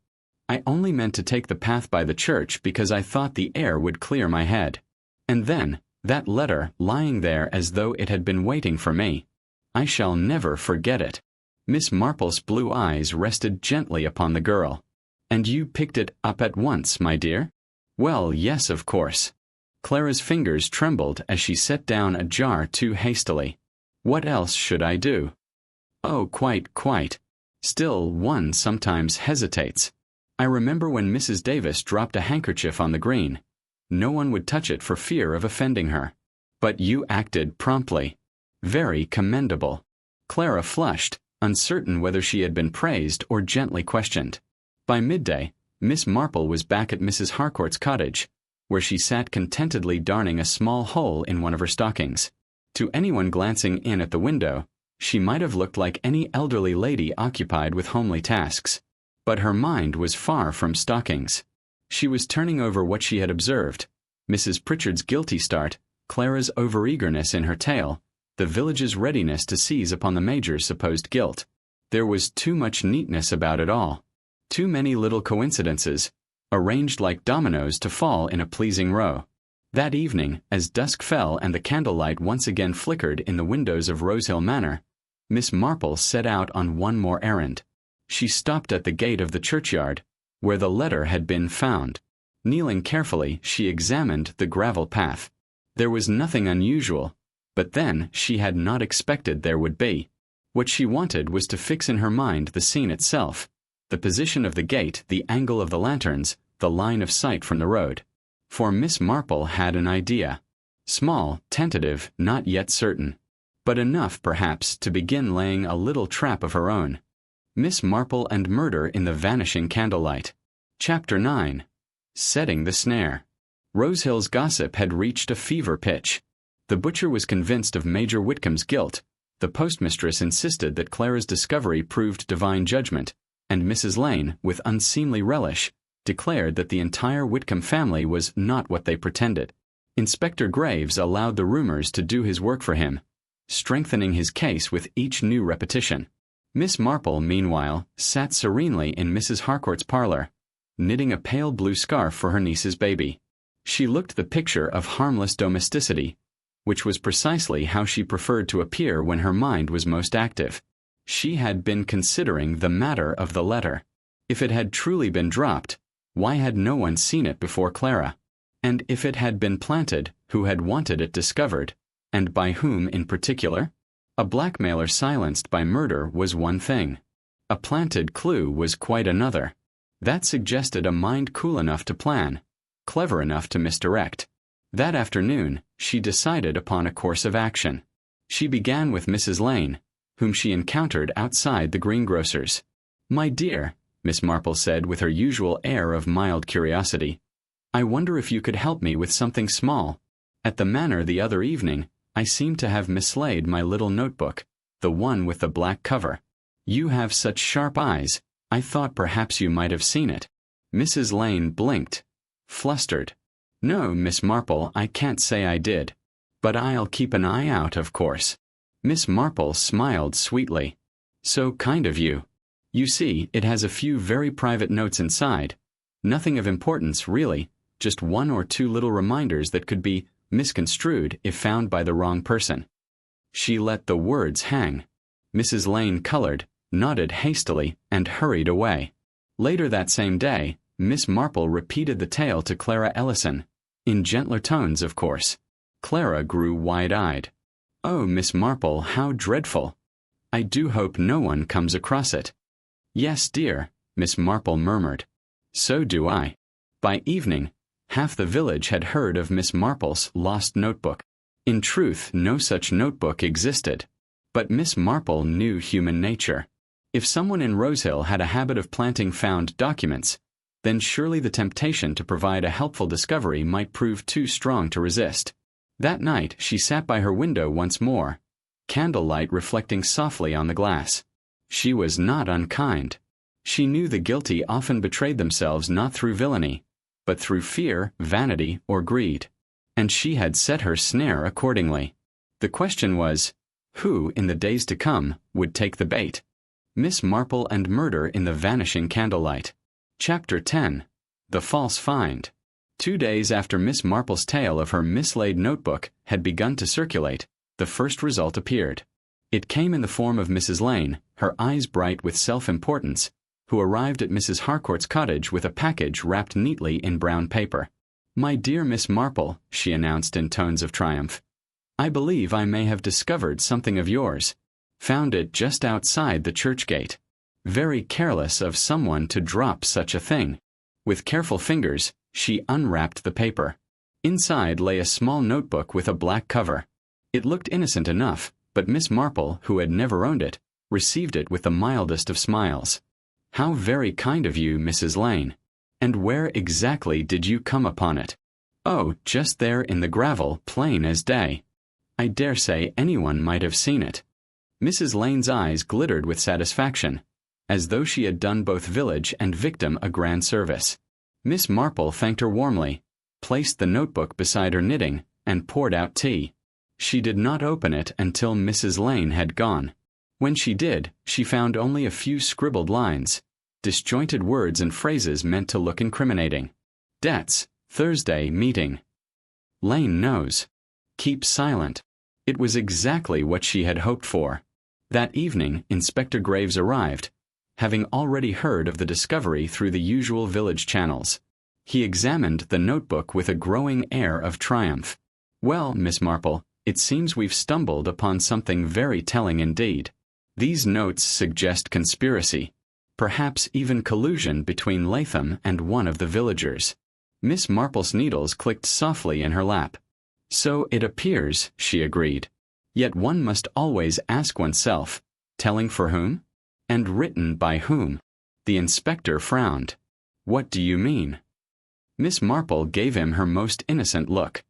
I only meant to take the path by the church because I thought the air would clear my head. And then, that letter lying there as though it had been waiting for me. I shall never forget it." Miss Marple's blue eyes rested gently upon the girl. "And you picked it up at once, my dear?" "Well, yes, of course." Clara's fingers trembled as she set down a jar too hastily. "What else should I do?" "Oh, quite. Still, one sometimes hesitates. I remember when Mrs. Davis dropped a handkerchief on the green. No one would touch it for fear of offending her. But you acted promptly. Very commendable." Clara flushed, uncertain whether she had been praised or gently questioned. By midday, Miss Marple was back at Mrs. Harcourt's cottage, where she sat contentedly darning a small hole in one of her stockings. To anyone glancing in at the window, she might have looked like any elderly lady occupied with homely tasks. But her mind was far from stockings. She was turning over what she had observed: Mrs. Pritchard's guilty start, Clara's overeagerness in her tale, the village's readiness to seize upon the Major's supposed guilt. There was too much neatness about it all. Too many little coincidences, arranged like dominoes to fall in a pleasing row. That evening, as dusk fell and the candlelight once again flickered in the windows of Rosehill Manor, Miss Marple set out on one more errand. She stopped at the gate of the churchyard, where the letter had been found. Kneeling carefully, she examined the gravel path. There was nothing unusual, but then she had not expected there would be. What she wanted was to fix in her mind the scene itself, the position of the gate, the angle of the lanterns, the line of sight from the road. For Miss Marple had an idea. Small, tentative, not yet certain. But enough, perhaps, to begin laying a little trap of her own. Miss Marple and Murder in the Vanishing Candlelight. Chapter 9. Setting the Snare. Rosehill's gossip had reached a fever pitch. The butcher was convinced of Major Whitcomb's guilt. The postmistress insisted that Clara's discovery proved divine judgment, and Mrs. Lane, with unseemly relish, declared that the entire Whitcomb family was not what they pretended. Inspector Graves allowed the rumors to do his work for him, strengthening his case with each new repetition. Miss Marple, meanwhile, sat serenely in Mrs. Harcourt's parlor, knitting a pale blue scarf for her niece's baby. She looked the picture of harmless domesticity, which was precisely how she preferred to appear when her mind was most active. She had been considering the matter of the letter. If it had truly been dropped, why had no one seen it before Clara? And if it had been planted, who had wanted it discovered, and by whom in particular? A blackmailer silenced by murder was one thing. A planted clue was quite another. That suggested a mind cool enough to plan, clever enough to misdirect. That afternoon, she decided upon a course of action. She began with Mrs. Lane, whom she encountered outside the greengrocer's. "My dear," Miss Marple said with her usual air of mild curiosity, "I wonder if you could help me with something small. At the Manor the other evening, I seem to have mislaid my little notebook, the one with the black cover. You have such sharp eyes, I thought perhaps you might have seen it." Mrs. Lane blinked, flustered. "No, Miss Marple, I can't say I did. But I'll keep an eye out, of course." Miss Marple smiled sweetly. "So kind of you. You see, it has a few very private notes inside. Nothing of importance, really, just one or two little reminders that could be misconstrued if found by the wrong person." She let the words hang. Mrs. Lane colored, nodded hastily, and hurried away. Later that same day, Miss Marple repeated the tale to Clara Ellison, in gentler tones, of course. Clara grew wide-eyed. "Oh, Miss Marple, how dreadful! I do hope no one comes across it." "Yes, dear," Miss Marple murmured. "So do I." By evening, half the village had heard of Miss Marple's lost notebook. In truth, no such notebook existed. But Miss Marple knew human nature. If someone in Rosehill had a habit of planting found documents, then surely the temptation to provide a helpful discovery might prove too strong to resist. That night she sat by her window once more, candlelight reflecting softly on the glass. She was not unkind. She knew the guilty often betrayed themselves not through villainy, but through fear, vanity, or greed. And she had set her snare accordingly. The question was, who, in the days to come, would take the bait? Miss Marple and Murder in the Vanishing Candlelight. Chapter 10. The False Find. 2 days after Miss Marple's tale of her mislaid notebook had begun to circulate, the first result appeared. It came in the form of Mrs. Lane, her eyes bright with self-importance, who arrived at Mrs. Harcourt's cottage with a package wrapped neatly in brown paper. "My dear Miss Marple," she announced in tones of triumph, "I believe I may have discovered something of yours. Found it just outside the church gate. Very careless of someone to drop such a thing." With careful fingers, she unwrapped the paper. Inside lay a small notebook with a black cover. It looked innocent enough, but Miss Marple, who had never owned it, received it with the mildest of smiles. "How very kind of you, Mrs. Lane. And where exactly did you come upon it?" "Oh, just there in the gravel, plain as day. I dare say anyone might have seen it." Mrs. Lane's eyes glittered with satisfaction, as though she had done both village and victim a grand service. Miss Marple thanked her warmly, placed the notebook beside her knitting, and poured out tea. She did not open it until Mrs. Lane had gone. When she did, she found only a few scribbled lines, disjointed words and phrases meant to look incriminating. "Debts, Thursday meeting. Lane knows. Keep silent." It was exactly what she had hoped for. That evening, Inspector Graves arrived, having already heard of the discovery through the usual village channels. He examined the notebook with a growing air of triumph. "Well, Miss Marple, it seems we've stumbled upon something very telling indeed. These notes suggest conspiracy, perhaps even collusion between Latham and one of the villagers." Miss Marple's needles clicked softly in her lap. So it appears, she agreed. Yet one must always ask oneself, telling for whom? And written by whom? The inspector frowned. What do you mean? Miss Marple gave him her most innocent look.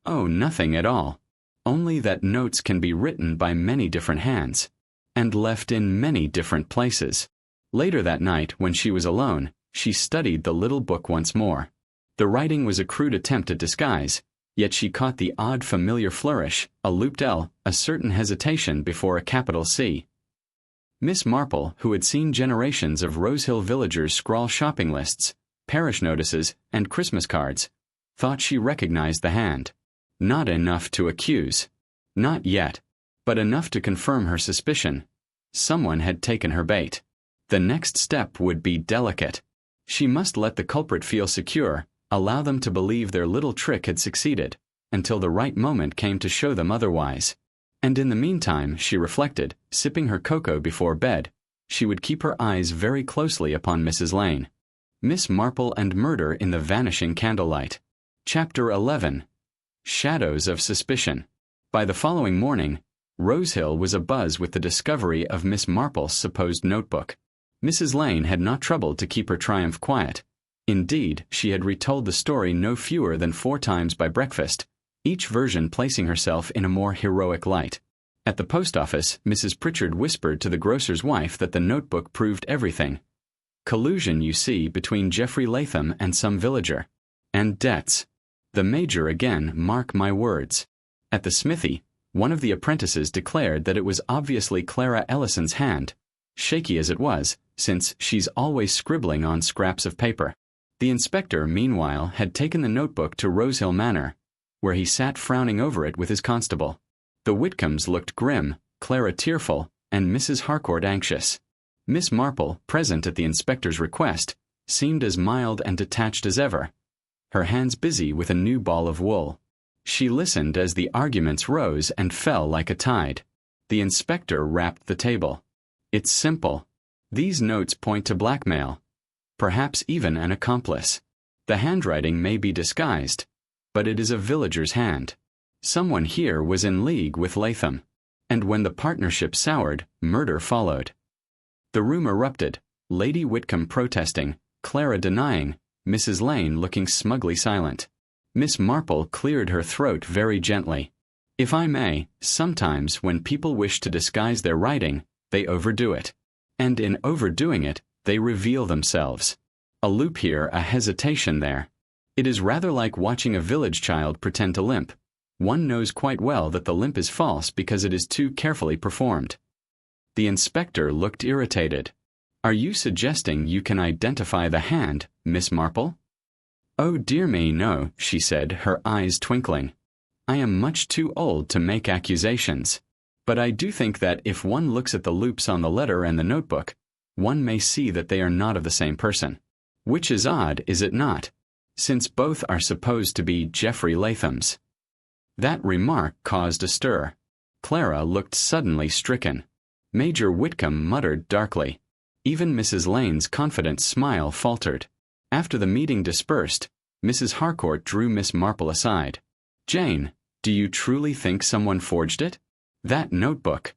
Oh, nothing at all. Only that notes can be written by many different hands, and left in many different places. Later that night, when she was alone, she studied the little book once more. The writing was a crude attempt at disguise, yet she caught the odd familiar flourish, a looped L, a certain hesitation before a capital C. Miss Marple, who had seen generations of Rosehill villagers scrawl shopping lists, parish notices, and Christmas cards, thought she recognized the hand. Not enough to accuse. Not yet. But enough to confirm her suspicion. Someone had taken her bait. The next step would be delicate. She must let the culprit feel secure, allow them to believe their little trick had succeeded, until the right moment came to show them otherwise. And in the meantime, she reflected, sipping her cocoa before bed, she would keep her eyes very closely upon Mrs. Lane. Miss Marple and Murder in the Vanishing Candlelight. Chapter 11. Shadows of Suspicion. By the following morning, Rosehill was abuzz with the discovery of Miss Marple's supposed notebook. Mrs. Lane had not troubled to keep her triumph quiet. Indeed, she had retold the story no fewer than 4 times by breakfast, each version placing herself in a more heroic light. At the post office, Mrs. Pritchard whispered to the grocer's wife that the notebook proved everything. Collusion, you see, between Geoffrey Latham and some villager. And debts. The Major again, mark my words. At the smithy, one of the apprentices declared that it was obviously Clara Ellison's hand, shaky as it was, since she's always scribbling on scraps of paper. The inspector, meanwhile, had taken the notebook to Rosehill Manor, where he sat frowning over it with his constable. The Whitcombes looked grim, Clara tearful, and Mrs. Harcourt anxious. Miss Marple, present at the inspector's request, seemed as mild and detached as ever, her hands busy with a new ball of wool. She listened as the arguments rose and fell like a tide. The inspector rapped the table. It's simple. These notes point to blackmail. Perhaps even an accomplice. The handwriting may be disguised, but it is a villager's hand. Someone here was in league with Latham. And when the partnership soured, murder followed. The room erupted, Lady Whitcomb protesting, Clara denying, Mrs. Lane looking smugly silent. Miss Marple cleared her throat very gently. If I may, sometimes when people wish to disguise their writing, they overdo it. And in overdoing it, they reveal themselves. A loop here, a hesitation there. It is rather like watching a village child pretend to limp. One knows quite well that the limp is false because it is too carefully performed. The inspector looked irritated. Are you suggesting you can identify the hand, Miss Marple? Oh dear me, no, she said, her eyes twinkling. I am much too old to make accusations. But I do think that if one looks at the loops on the letter and the notebook, one may see that they are not of the same person. Which is odd, is it not? Since both are supposed to be Geoffrey Latham's. That remark caused a stir. Clara looked suddenly stricken. Major Whitcomb muttered darkly. Even Mrs. Lane's confident smile faltered. After the meeting dispersed, Mrs. Harcourt drew Miss Marple aside. Jane, do you truly think someone forged it? That notebook.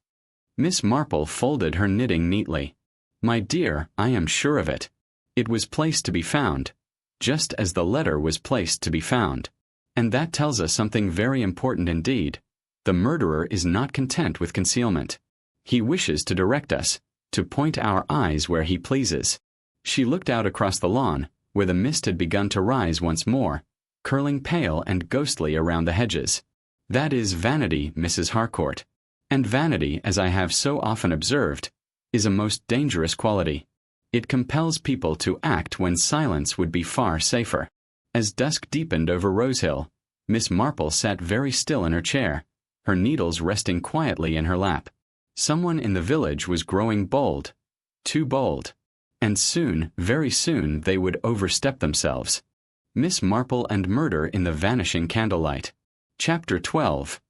Miss Marple folded her knitting neatly. My dear, I am sure of it. It was placed to be found, just as the letter was placed to be found. And that tells us something very important indeed. The murderer is not content with concealment. He wishes to direct us, to point our eyes where he pleases. She looked out across the lawn, where the mist had begun to rise once more, curling pale and ghostly around the hedges. That is vanity, Mrs. Harcourt. And vanity, as I have so often observed, is a most dangerous quality. It compels people to act when silence would be far safer. As dusk deepened over Rosehill, Miss Marple sat very still in her chair, her needles resting quietly in her lap. Someone in the village was growing bold, too bold, and soon, very soon, they would overstep themselves. Miss Marple and Murder in the Vanishing Candlelight. Chapter 12.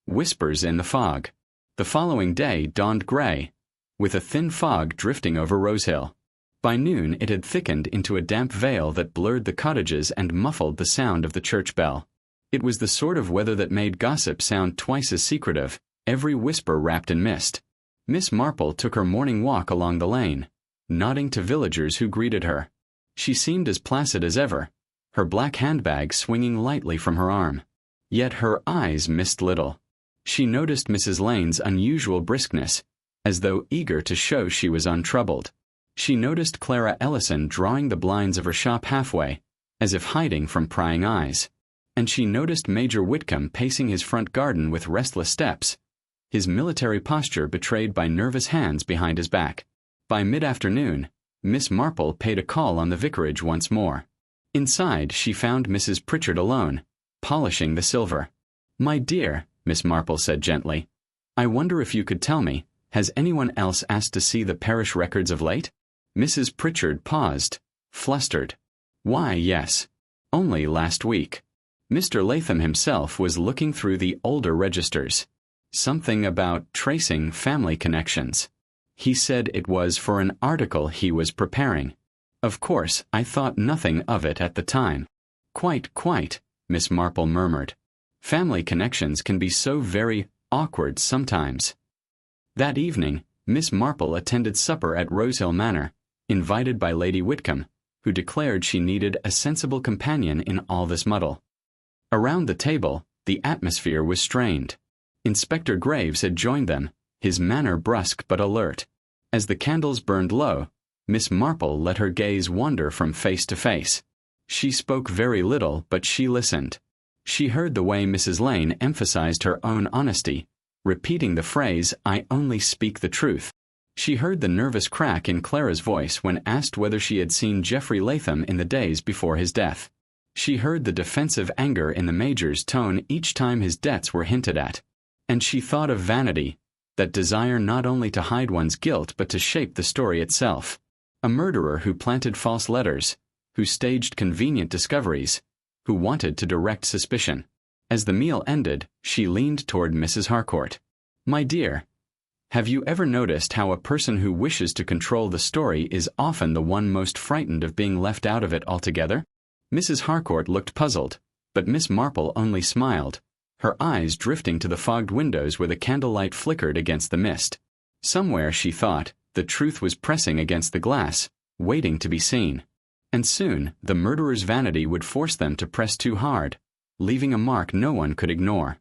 Whispers in the Fog. The following day dawned gray, with a thin fog drifting over Rosehill. By noon it had thickened into a damp veil that blurred the cottages and muffled the sound of the church bell. It was the sort of weather that made gossip sound twice as secretive, every whisper wrapped in mist. Miss Marple took her morning walk along the lane, nodding to villagers who greeted her. She seemed as placid as ever, her black handbag swinging lightly from her arm. Yet her eyes missed little. She noticed Mrs. Lane's unusual briskness, as though eager to show she was untroubled. She noticed Clara Ellison drawing the blinds of her shop halfway, as if hiding from prying eyes. And she noticed Major Whitcomb pacing his front garden with restless steps, his military posture betrayed by nervous hands behind his back. By mid-afternoon, Miss Marple paid a call on the vicarage once more. Inside, she found Mrs. Pritchard alone, polishing the silver. "My dear," Miss Marple said gently, "I wonder if you could tell me, has anyone else asked to see the parish records of late?" Mrs. Pritchard paused, flustered. "Why, yes. Only last week. Mr. Latham himself was looking through the older registers. Something about tracing family connections. He said it was for an article he was preparing. Of course, I thought nothing of it at the time." Quite, Miss Marple murmured. "Family connections can be so very awkward sometimes." That evening, Miss Marple attended supper at Rosehill Manor, invited by Lady Whitcomb, who declared she needed a sensible companion in all this muddle. Around the table, the atmosphere was strained. Inspector Graves had joined them, his manner brusque but alert. As the candles burned low, Miss Marple let her gaze wander from face to face. She spoke very little, but she listened. She heard the way Mrs. Lane emphasized her own honesty, repeating the phrase, "I only speak the truth." She heard the nervous crack in Clara's voice when asked whether she had seen Geoffrey Latham in the days before his death. She heard the defensive anger in the Major's tone each time his debts were hinted at. And she thought of vanity, that desire not only to hide one's guilt but to shape the story itself. A murderer who planted false letters, who staged convenient discoveries, who wanted to direct suspicion. As the meal ended, she leaned toward Mrs. Harcourt. "My dear, have you ever noticed how a person who wishes to control the story is often the one most frightened of being left out of it altogether?" Mrs. Harcourt looked puzzled, but Miss Marple only smiled, her eyes drifting to the fogged windows where the candlelight flickered against the mist. Somewhere, she thought, the truth was pressing against the glass, waiting to be seen. And soon, the murderer's vanity would force them to press too hard, leaving a mark no one could ignore.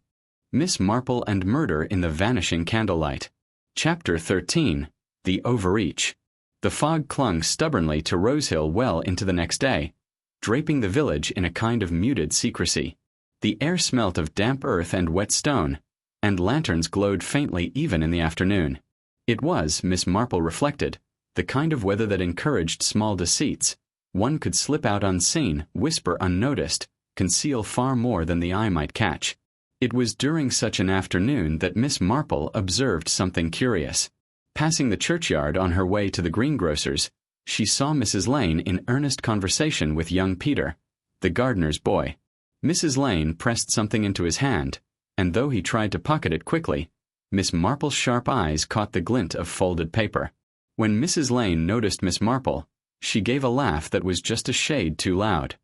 Miss Marple and Murder in the Vanishing Candlelight. Chapter 13. The Overreach. The fog clung stubbornly to Rosehill well into the next day, draping the village in a kind of muted secrecy. The air smelt of damp earth and wet stone, and lanterns glowed faintly even in the afternoon. It was, Miss Marple reflected, the kind of weather that encouraged small deceits. One could slip out unseen, whisper unnoticed, conceal far more than the eye might catch. It was during such an afternoon that Miss Marple observed something curious. Passing the churchyard on her way to the greengrocer's, she saw Mrs. Lane in earnest conversation with young Peter, the gardener's boy. Mrs. Lane pressed something into his hand, and though he tried to pocket it quickly, Miss Marple's sharp eyes caught the glint of folded paper. When Mrs. Lane noticed Miss Marple, she gave a laugh that was just a shade too loud.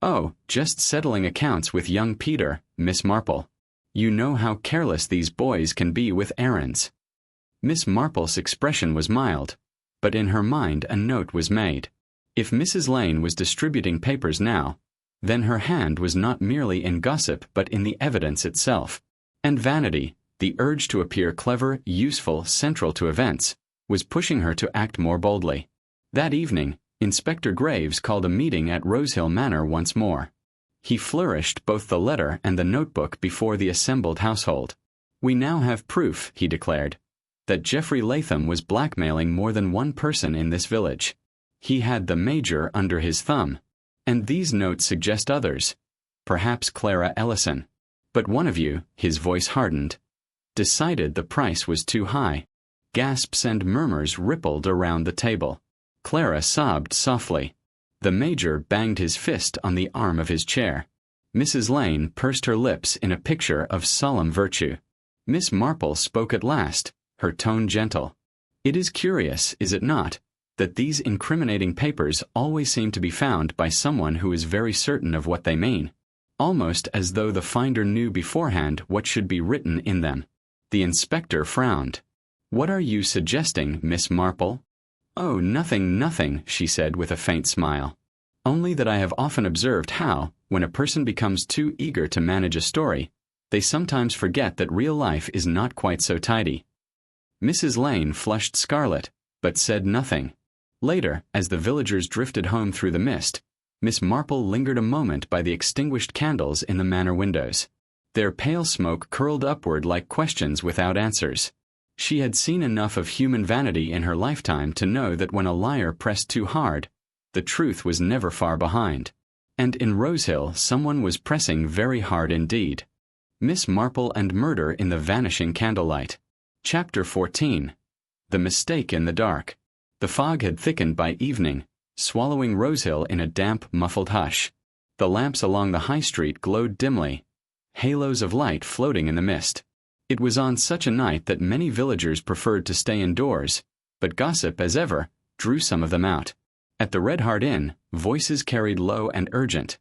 "Oh, just settling accounts with young Peter, Miss Marple. You know how careless these boys can be with errands." Miss Marple's expression was mild, but in her mind a note was made. If Mrs. Lane was distributing papers now, then her hand was not merely in gossip but in the evidence itself. And vanity, the urge to appear clever, useful, central to events, was pushing her to act more boldly. That evening, Inspector Graves called a meeting at Rosehill Manor once more. He flourished both the letter and the notebook before the assembled household. "We now have proof," he declared, "that Geoffrey Latham was blackmailing more than one person in this village. He had the Major under his thumb, and these notes suggest others, perhaps Clara Ellison. But one of you," his voice hardened, "decided the price was too high." Gasps and murmurs rippled around the table. Clara sobbed softly. The Major banged his fist on the arm of his chair. Mrs. Lane pursed her lips in a picture of solemn virtue. Miss Marple spoke at last, her tone gentle. "It is curious, is it not, that these incriminating papers always seem to be found by someone who is very certain of what they mean. almost as though the finder knew beforehand what should be written in them. The inspector frowned. "What are you suggesting, Miss Marple?" "Oh, nothing, nothing," she said with a faint smile. "Only that I have often observed how, when a person becomes too eager to manage a story, they sometimes forget that real life is not quite so tidy." Mrs. Lane flushed scarlet, but said nothing. Later, as the villagers drifted home through the mist, Miss Marple lingered a moment by the extinguished candles in the manor windows. Their pale smoke curled upward like questions without answers. She had seen enough of human vanity in her lifetime to know that when a liar pressed too hard, the truth was never far behind. And in Rosehill someone was pressing very hard indeed. Miss Marple and Murder in the Vanishing Candlelight. Chapter 14. The Mistake in the Dark. The fog had thickened by evening, swallowing Rosehill in a damp, muffled hush. The lamps along the high street glowed dimly, halos of light floating in the mist. It was on such a night that many villagers preferred to stay indoors, but gossip, as ever, drew some of them out. At the Red Hart Inn, voices carried low and urgent.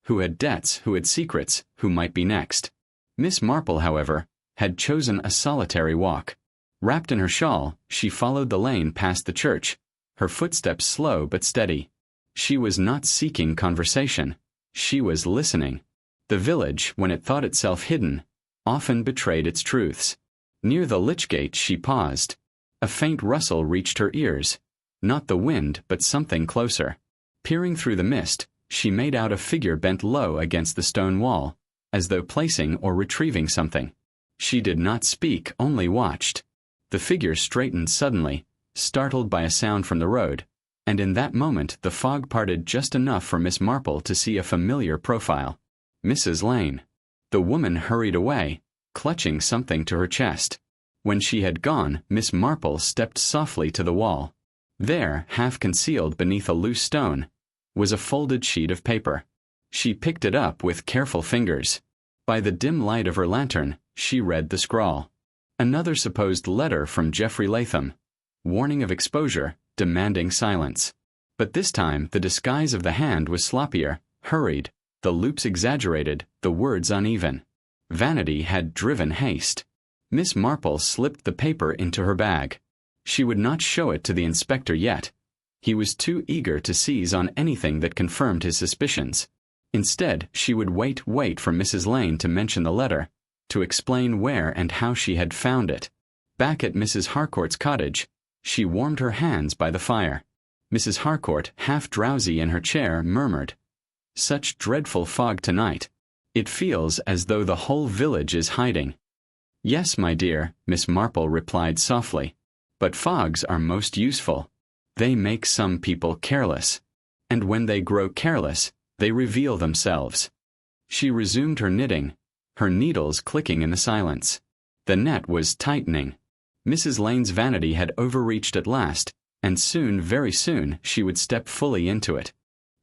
Who had debts, who had secrets, who might be next? Miss Marple, however, had chosen a solitary walk. Wrapped in her shawl, she followed the lane past the church, her footsteps slow but steady. She was not seeking conversation. She was listening. The village, when it thought itself hidden, often betrayed its truths. Near the lich gate she paused. A faint rustle reached her ears. Not the wind, but something closer. Peering through the mist, she made out a figure bent low against the stone wall, as though placing or retrieving something. She did not speak, only watched. The figure straightened suddenly, startled by a sound from the road, and in that moment the fog parted just enough for Miss Marple to see a familiar profile. Mrs. Lane. The woman hurried away, clutching something to her chest. When she had gone, Miss Marple stepped softly to the wall. There, half concealed beneath a loose stone, was a folded sheet of paper. She picked it up with careful fingers. By the dim light of her lantern, she read the scrawl. Another supposed letter from Geoffrey Latham, warning of exposure, demanding silence. But this time the disguise of the hand was sloppier, hurried, the loops exaggerated, the words uneven. Vanity had driven haste. Miss Marple slipped the paper into her bag. She would not show it to the inspector yet. He was too eager to seize on anything that confirmed his suspicions. Instead, she would wait for Mrs. Lane to mention the letter, to explain where and how she had found it. Back at Mrs. Harcourt's cottage, she warmed her hands by the fire. Mrs. Harcourt, half drowsy in her chair, murmured, "Such dreadful fog tonight. It feels as though the whole village is hiding." "Yes, my dear," Miss Marple replied softly, "but fogs are most useful. They make some people careless. And when they grow careless, they reveal themselves." She resumed her knitting, her needles clicking in the silence. The net was tightening. Mrs. Lane's vanity had overreached at last, and soon, very soon, she would step fully into it.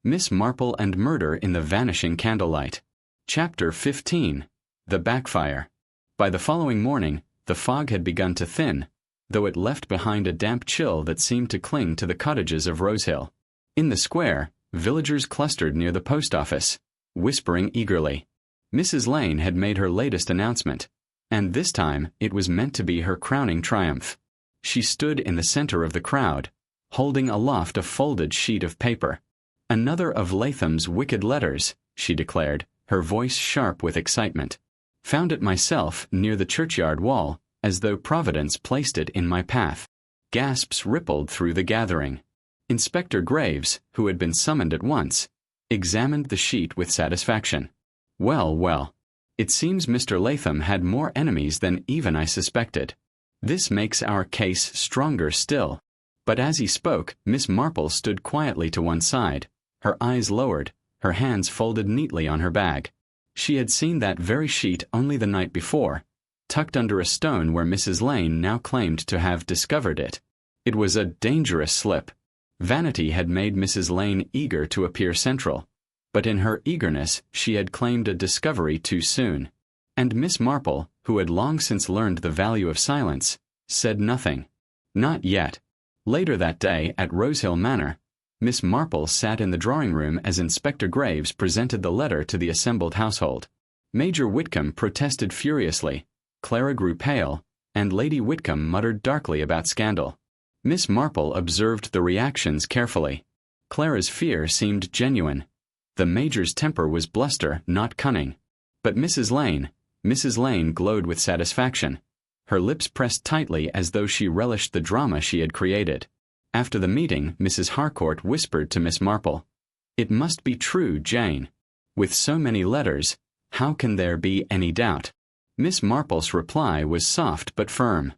Miss Marple and Murder in the Vanishing Candlelight. Chapter 15. The Backfire. By the following morning, the fog had begun to thin, though it left behind a damp chill that seemed to cling to the cottages of Rosehill. In the square, villagers clustered near the post office, whispering eagerly. Mrs. Lane had made her latest announcement, and this time it was meant to be her crowning triumph. She stood in the center of the crowd, holding aloft a folded sheet of paper. "Another of Latham's wicked letters," she declared, her voice sharp with excitement. "Found it myself near the churchyard wall, as though Providence placed it in my path." Gasps rippled through the gathering. Inspector Graves, who had been summoned at once, examined the sheet with satisfaction. "Well, well. It seems Mr. Latham had more enemies than even I suspected. This makes our case stronger still." But as he spoke, Miss Marple stood quietly to one side, her eyes lowered, her hands folded neatly on her bag. She had seen that very sheet only the night before, tucked under a stone where Mrs. Lane now claimed to have discovered it. It was a dangerous slip. Vanity had made Mrs. Lane eager to appear central, but in her eagerness she had claimed a discovery too soon. And Miss Marple, who had long since learned the value of silence, said nothing. Not yet. Later that day, at Rosehill Manor, Miss Marple sat in the drawing-room as Inspector Graves presented the letter to the assembled household. Major Whitcomb protested furiously, Clara grew pale, and Lady Whitcomb muttered darkly about scandal. Miss Marple observed the reactions carefully. Clara's fear seemed genuine. The Major's temper was bluster, not cunning. But Mrs. Lane glowed with satisfaction. Her lips pressed tightly as though she relished the drama she had created. After the meeting, Mrs. Harcourt whispered to Miss Marple, "It must be true, Jane. With so many letters, how can there be any doubt?" Miss Marple's reply was soft but firm.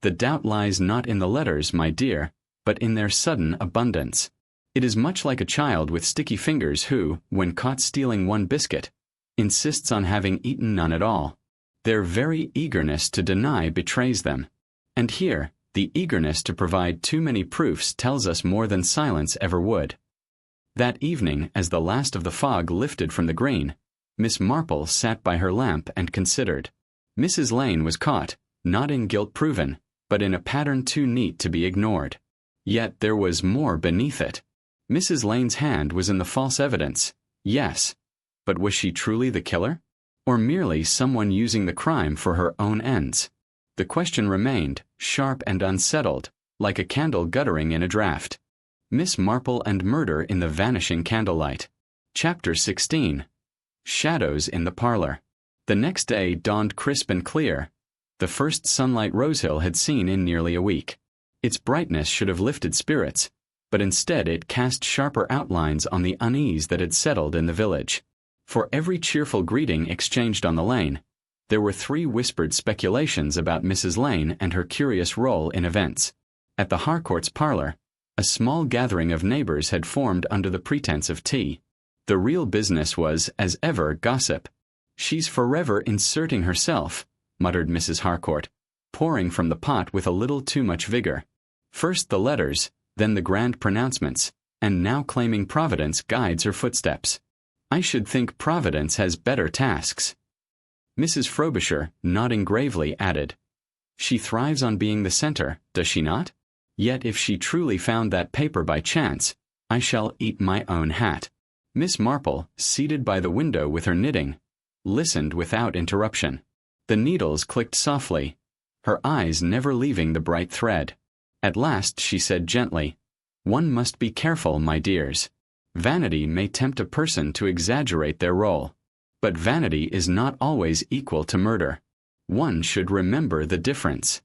"The doubt lies not in the letters, my dear, but in their sudden abundance. It is much like a child with sticky fingers who, when caught stealing one biscuit, insists on having eaten none at all. Their very eagerness to deny betrays them. And here, the eagerness to provide too many proofs tells us more than silence ever would." That evening, as the last of the fog lifted from the green, Miss Marple sat by her lamp and considered. Mrs. Lane was caught, not in guilt proven, but in a pattern too neat to be ignored. Yet there was more beneath it. Mrs. Lane's hand was in the false evidence, yes, but was she truly the killer? Or merely someone using the crime for her own ends? The question remained, sharp and unsettled, like a candle guttering in a draught. Miss Marple and Murder in the Vanishing Candlelight. Chapter 16. Shadows in the Parlor. The next day dawned crisp and clear, the first sunlight Rosehill had seen in nearly a week. Its brightness should have lifted spirits, but instead it cast sharper outlines on the unease that had settled in the village. For every cheerful greeting exchanged on the lane, there were 3 whispered speculations about Mrs. Lane and her curious role in events. At the Harcourts' parlor, a small gathering of neighbors had formed under the pretense of tea. The real business was, as ever, gossip. "She's forever inserting herself," muttered Mrs. Harcourt, pouring from the pot with a little too much vigor. First the letters, then the grand pronouncements, and now claiming Providence guides her footsteps. "I should think Providence has better tasks." Mrs. Frobisher, nodding gravely, added, "She thrives on being the center, does she not? Yet if she truly found that paper by chance, I shall eat my own hat." Miss Marple, seated by the window with her knitting, listened without interruption. The needles clicked softly, her eyes never leaving the bright thread. At last she said gently, "One must be careful, my dears. Vanity may tempt a person to exaggerate their role. But vanity is not always equal to murder. One should remember the difference."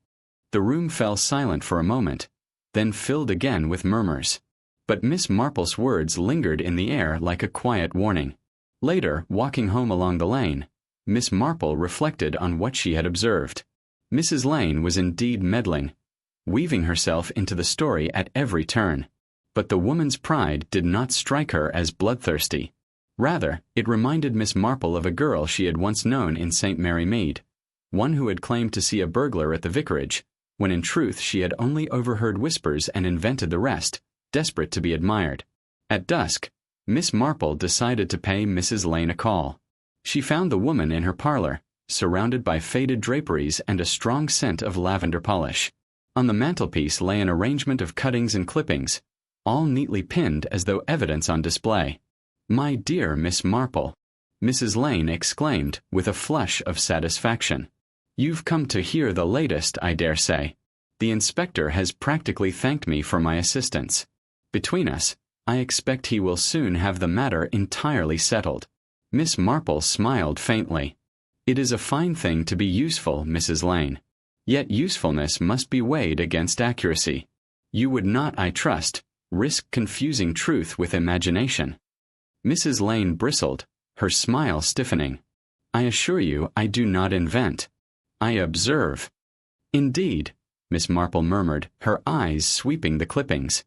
The room fell silent for a moment, then filled again with murmurs. But Miss Marple's words lingered in the air like a quiet warning. Later, walking home along the lane, Miss Marple reflected on what she had observed. Mrs. Lane was indeed meddling, weaving herself into the story at every turn. But the woman's pride did not strike her as bloodthirsty. Rather, it reminded Miss Marple of a girl she had once known in St. Mary Mead, one who had claimed to see a burglar at the vicarage, when in truth she had only overheard whispers and invented the rest, desperate to be admired. At dusk, Miss Marple decided to pay Mrs. Lane a call. She found the woman in her parlor, surrounded by faded draperies and a strong scent of lavender polish. On the mantelpiece lay an arrangement of cuttings and clippings, all neatly pinned as though evidence on display. "My dear Miss Marple," Mrs. Lane exclaimed with a flush of satisfaction. "You've come to hear the latest, I dare say. The inspector has practically thanked me for my assistance. Between us, I expect he will soon have the matter entirely settled." Miss Marple smiled faintly. "It is a fine thing to be useful, Mrs. Lane. Yet usefulness must be weighed against accuracy. You would not, I trust, risk confusing truth with imagination." Mrs. Lane bristled, her smile stiffening. "I assure you I do not invent. I observe." "Indeed," Miss Marple murmured, her eyes sweeping the clippings.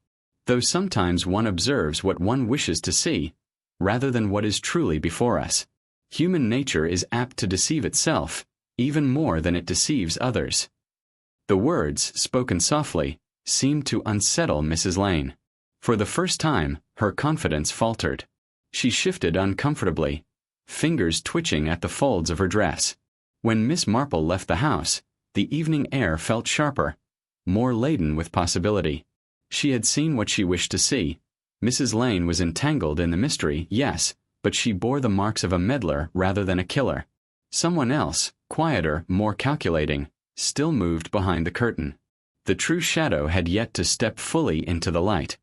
"Though sometimes one observes what one wishes to see, rather than what is truly before us. Human nature is apt to deceive itself, even more than it deceives others." The words, spoken softly, seemed to unsettle Mrs. Lane. For the first time, her confidence faltered. She shifted uncomfortably, fingers twitching at the folds of her dress. When Miss Marple left the house, the evening air felt sharper, more laden with possibility. She had seen what she wished to see, Mrs. Lane was entangled in the mystery, yes, but she bore the marks of a meddler rather than a killer. Someone else, quieter, more calculating, still moved behind the curtain. The true shadow had yet to step fully into the light.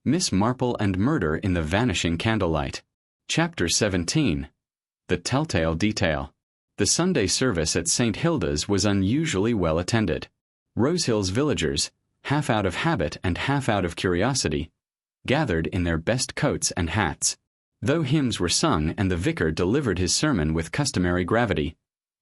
Miss Marple and Murder in the Vanishing Candlelight. Chapter 17. The Telltale Detail. The Sunday service at St. Hilda's was unusually well attended. Rosehill's villagers, half out of habit and half out of curiosity, gathered in their best coats and hats. Though hymns were sung and the vicar delivered his sermon with customary gravity,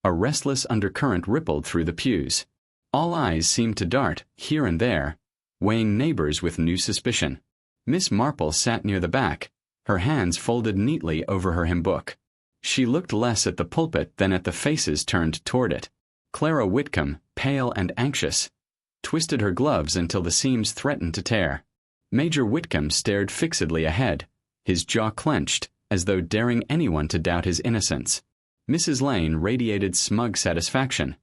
a restless undercurrent rippled through the pews. All eyes seemed to dart, here and there, weighing neighbors with new suspicion. Miss Marple sat near the back, her hands folded neatly over her hymn book. She looked less at the pulpit than at the faces turned toward it. Clara Whitcomb, pale and anxious, twisted her gloves until the seams threatened to tear. Major Whitcomb stared fixedly ahead, his jaw clenched, as though daring anyone to doubt his innocence. Mrs. Lane radiated smug satisfaction,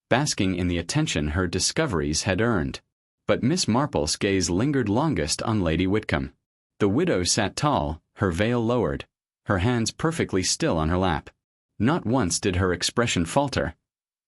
basking in the attention her discoveries had earned. But Miss Marple's gaze lingered longest on Lady Whitcomb. The widow sat tall, her veil lowered, her hands perfectly still on her lap. Not once did her expression falter,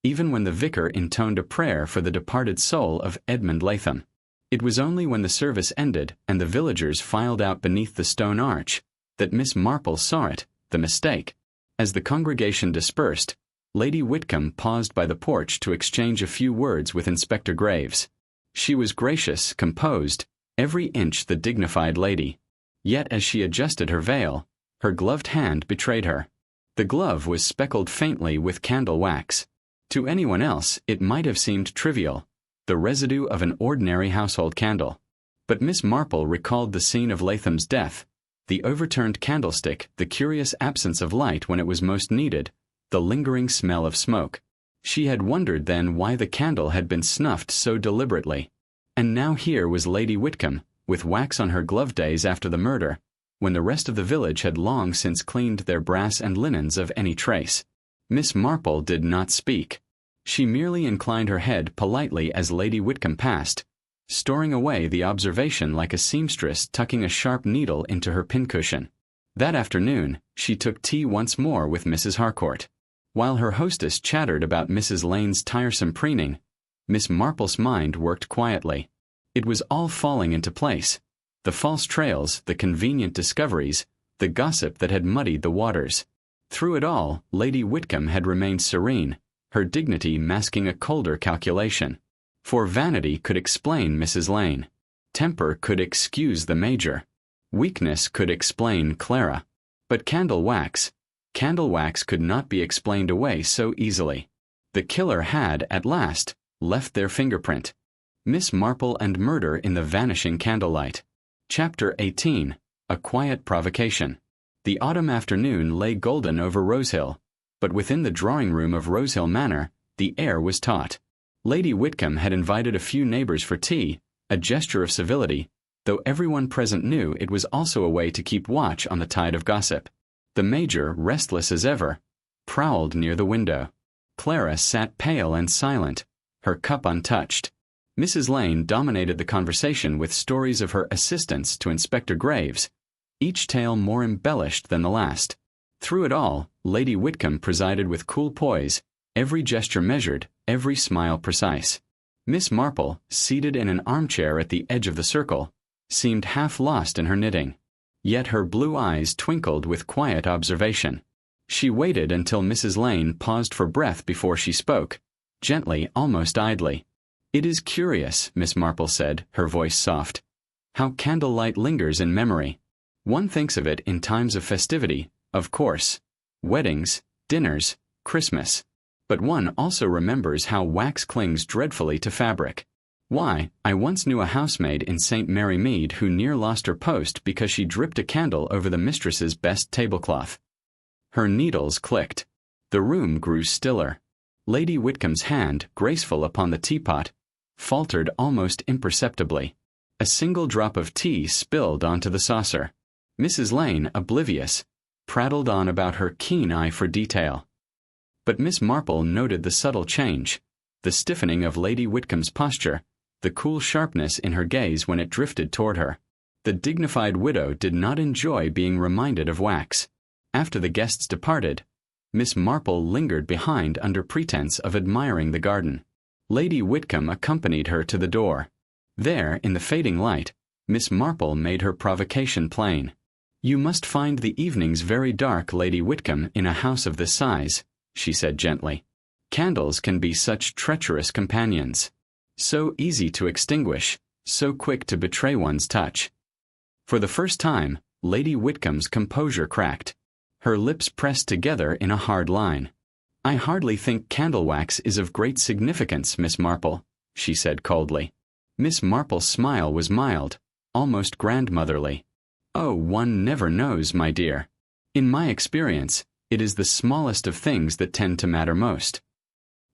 even when the vicar intoned a prayer for the departed soul of Edmund Latham. It was only when the service ended and the villagers filed out beneath the stone arch that Miss Marple saw it, the mistake. As the congregation dispersed, Lady Whitcomb paused by the porch to exchange a few words with Inspector Graves. She was gracious, composed, every inch the dignified lady. Yet as she adjusted her veil, her gloved hand betrayed her. The glove was speckled faintly with candle wax. To anyone else, it might have seemed trivial, the residue of an ordinary household candle. But Miss Marple recalled the scene of Latham's death, the overturned candlestick, the curious absence of light when it was most needed, the lingering smell of smoke. She had wondered then why the candle had been snuffed so deliberately. And now here was Lady Whitcomb, with wax on her glove days after the murder, when the rest of the village had long since cleaned their brass and linens of any trace. Miss Marple did not speak. She merely inclined her head politely as Lady Whitcomb passed, storing away the observation like a seamstress tucking a sharp needle into her pincushion. That afternoon, she took tea once more with Mrs. Harcourt. While her hostess chattered about Mrs. Lane's tiresome preening, Miss Marple's mind worked quietly. It was all falling into place. The false trails, the convenient discoveries, the gossip that had muddied the waters. Through it all, Lady Whitcomb had remained serene, her dignity masking a colder calculation. For vanity could explain Mrs. Lane. Temper could excuse the Major. Weakness could explain Clara. But candle wax could not be explained away so easily. The killer had, at last, left their fingerprint. Miss Marple and Murder in the Vanishing Candlelight. Chapter 18. A Quiet Provocation. The autumn afternoon lay golden over Rosehill, but within the drawing-room of Rosehill Manor, the air was taut. Lady Whitcomb had invited a few neighbors for tea, a gesture of civility, though everyone present knew it was also a way to keep watch on the tide of gossip. The Major, restless as ever, prowled near the window. Clara sat pale and silent, her cup untouched. Mrs. Lane dominated the conversation with stories of her assistance to Inspector Graves, each tale more embellished than the last. Through it all, Lady Whitcomb presided with cool poise, every gesture measured, every smile precise. Miss Marple, seated in an armchair at the edge of the circle, seemed half lost in her knitting. Yet her blue eyes twinkled with quiet observation. She waited until Mrs. Lane paused for breath before she spoke, gently, almost idly. "It is curious," Miss Marple said, her voice soft, "how candlelight lingers in memory. One thinks of it in times of festivity, of course, weddings, dinners, Christmas. But one also remembers how wax clings dreadfully to fabric. Why, I once knew a housemaid in St. Mary Mead who near lost her post because she dripped a candle over the mistress's best tablecloth." Her needles clicked. The room grew stiller. Lady Whitcomb's hand, graceful upon the teapot, faltered almost imperceptibly. A single drop of tea spilled onto the saucer. Mrs. Lane, oblivious, prattled on about her keen eye for detail. But Miss Marple noted the subtle change, the stiffening of Lady Whitcomb's posture, the cool sharpness in her gaze when it drifted toward her. The dignified widow did not enjoy being reminded of wax. After the guests departed, Miss Marple lingered behind under pretense of admiring the garden. Lady Whitcomb accompanied her to the door. There, in the fading light, Miss Marple made her provocation plain. "You must find the evenings very dark, Lady Whitcomb, in a house of this size," she said gently. "Candles can be such treacherous companions. So easy to extinguish, so quick to betray one's touch." For the first time, Lady Whitcomb's composure cracked. Her lips pressed together in a hard line. "I hardly think candle wax is of great significance, Miss Marple," she said coldly. Miss Marple's smile was mild, almost grandmotherly. "Oh, one never knows, my dear. In my experience, it is the smallest of things that tend to matter most."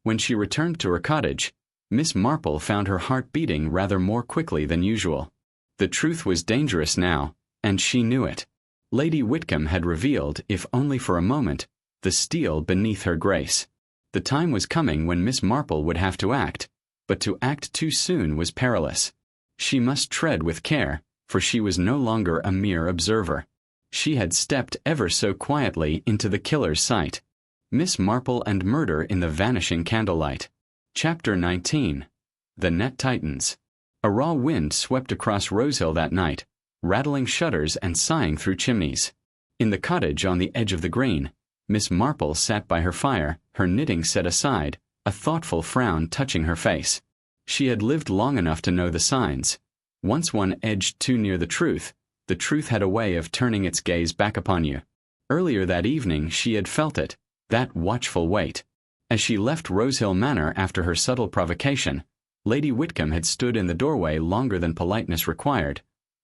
When she returned to her cottage, Miss Marple found her heart beating rather more quickly than usual. The truth was dangerous now, and she knew it. Lady Whitcomb had revealed, if only for a moment, the steel beneath her grace. The time was coming when Miss Marple would have to act, but to act too soon was perilous. She must tread with care, for she was no longer a mere observer. She had stepped ever so quietly into the killer's sight. Miss Marple and Murder in the Vanishing Candlelight. Chapter 19. The Net Tightens. A raw wind swept across Rosehill that night, rattling shutters and sighing through chimneys. In the cottage on the edge of the green, Miss Marple sat by her fire, her knitting set aside, a thoughtful frown touching her face. She had lived long enough to know the signs. Once one edged too near the truth had a way of turning its gaze back upon you. Earlier that evening she had felt it, that watchful weight. As she left Rosehill Manor after her subtle provocation, Lady Whitcomb had stood in the doorway longer than politeness required,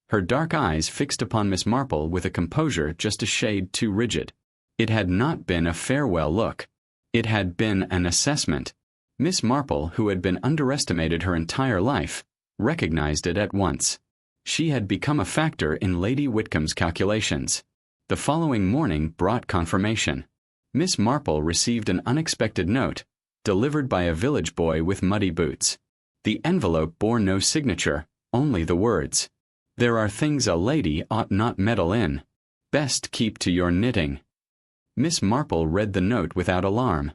her dark eyes fixed upon Miss Marple with a composure just a shade too rigid. It had not been a farewell look. It had been an assessment. Miss Marple, who had been underestimated her entire life, recognized it at once. She had become a factor in Lady Whitcomb's calculations. The following morning brought confirmation. Miss Marple received an unexpected note, delivered by a village boy with muddy boots. The envelope bore no signature, only the words, "There are things a lady ought not meddle in. Best keep to your knitting." Miss Marple read the note without alarm,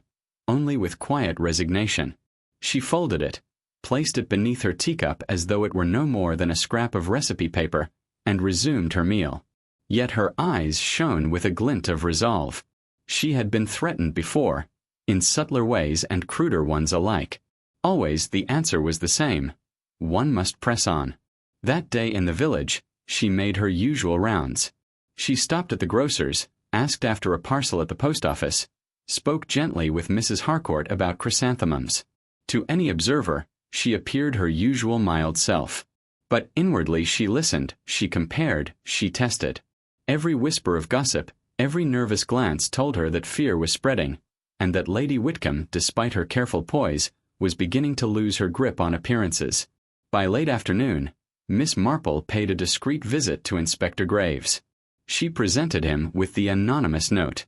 only with quiet resignation. She folded it, placed it beneath her teacup as though it were no more than a scrap of recipe paper, and resumed her meal. Yet her eyes shone with a glint of resolve. She had been threatened before, in subtler ways and cruder ones alike. Always the answer was the same. One must press on. That day in the village, she made her usual rounds. She stopped at the grocer's, asked after a parcel at the post office, spoke gently with Mrs. Harcourt about chrysanthemums. To any observer, she appeared her usual mild self. But inwardly she listened, she compared, she tested. Every whisper of gossip, every nervous glance told her that fear was spreading, and that Lady Whitcomb, despite her careful poise, was beginning to lose her grip on appearances. By late afternoon, Miss Marple paid a discreet visit to Inspector Graves. She presented him with the anonymous note.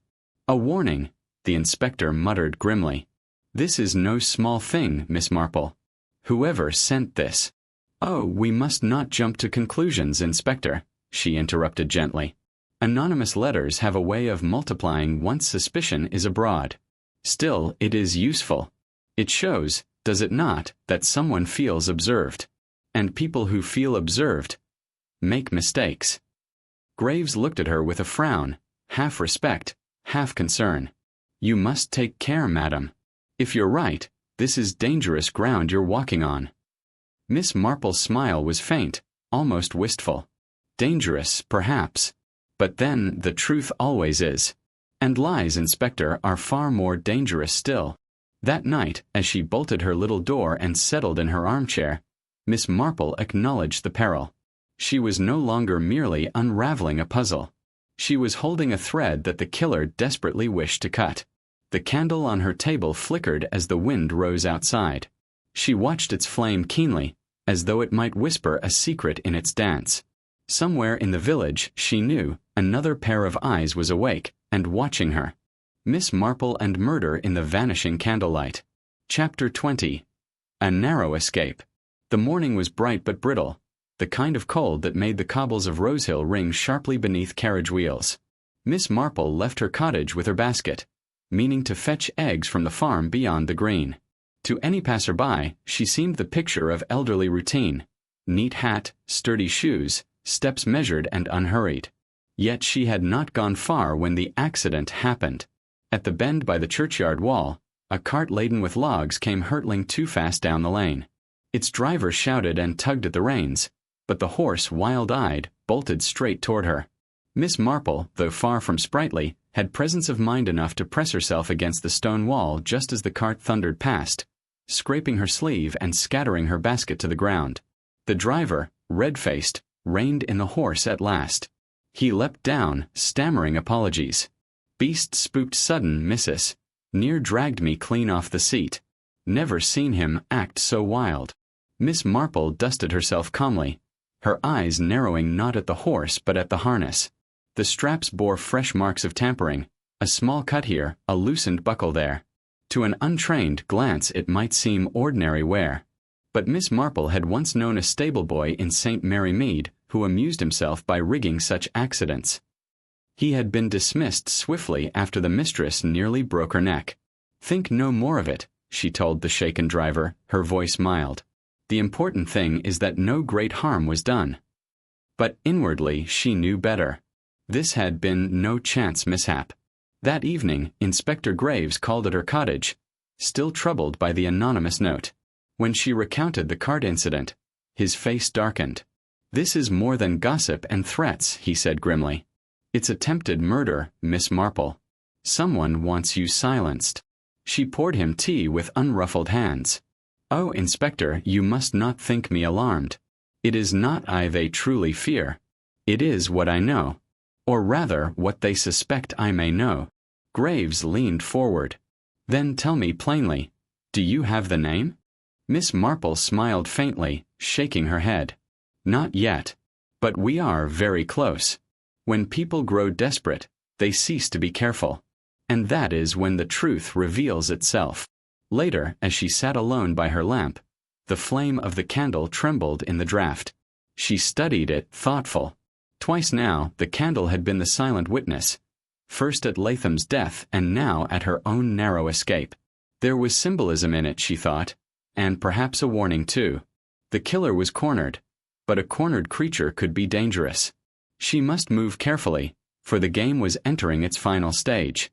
"A warning," the inspector muttered grimly. "This is no small thing, Miss Marple. Whoever sent this—" "Oh, we must not jump to conclusions, Inspector," she interrupted gently. "Anonymous letters have a way of multiplying once suspicion is abroad. Still, it is useful. It shows, does it not, that someone feels observed. And people who feel observed make mistakes." Graves looked at her with a frown, half respect, half concern. "You must take care, madam. If you're right, this is dangerous ground you're walking on." Miss Marple's smile was faint, almost wistful. "Dangerous, perhaps. But then the truth always is. And lies, Inspector, are far more dangerous still." That night, as she bolted her little door and settled in her armchair, Miss Marple acknowledged the peril. She was no longer merely unraveling a puzzle. She was holding a thread that the killer desperately wished to cut. The candle on her table flickered as the wind rose outside. She watched its flame keenly, as though it might whisper a secret in its dance. Somewhere in the village, she knew, another pair of eyes was awake and watching her. Miss Marple and Murder in the Vanishing Candlelight. Chapter 20. A Narrow Escape. The morning was bright but brittle. the kind of cold that made the cobbles of Rosehill ring sharply beneath carriage wheels. Miss Marple left her cottage with her basket, meaning to fetch eggs from the farm beyond the green. To any passer-by, she seemed the picture of elderly routine: neat hat, sturdy shoes, steps measured and unhurried. Yet she had not gone far when the accident happened. At the bend by the churchyard wall, a cart laden with logs came hurtling too fast down the lane. Its driver shouted and tugged at the reins, but the horse, wild-eyed, bolted straight toward her. Miss Marple, though far from sprightly, had presence of mind enough to press herself against the stone wall just as the cart thundered past, scraping her sleeve and scattering her basket to the ground. The driver, red-faced, reined in the horse at last. He leapt down, stammering apologies. "Beast spooked sudden, missus. Near dragged me clean off the seat. Never seen him act so wild." Miss Marple dusted herself calmly, her eyes narrowing not at the horse but at the harness. The straps bore fresh marks of tampering, a small cut here, a loosened buckle there. To an untrained glance it might seem ordinary wear. But Miss Marple had once known a stable-boy in St. Mary Mead who amused himself by rigging such accidents. He had been dismissed swiftly after the mistress nearly broke her neck. "Think no more of it," she told the shaken driver, her voice mild. "The important thing is that no great harm was done." But inwardly she knew better. This had been no chance mishap. That evening, Inspector Graves called at her cottage, still troubled by the anonymous note. When she recounted the cart incident, his face darkened. "This is more than gossip and threats," he said grimly. "It's attempted murder, Miss Marple. Someone wants you silenced." She poured him tea with unruffled hands. "Oh, Inspector, you must not think me alarmed. It is not I they truly fear. It is what I know. Or rather, what they suspect I may know." Graves leaned forward. "Then tell me plainly, do you have the name?" Miss Marple smiled faintly, shaking her head. "Not yet. But we are very close. When people grow desperate, they cease to be careful. And that is when the truth reveals itself." Later, as she sat alone by her lamp, the flame of the candle trembled in the draught. She studied it, thoughtful. Twice now, the candle had been the silent witness, first at Latham's death and now at her own narrow escape. There was symbolism in it, she thought, and perhaps a warning too. The killer was cornered, but a cornered creature could be dangerous. She must move carefully, for the game was entering its final stage.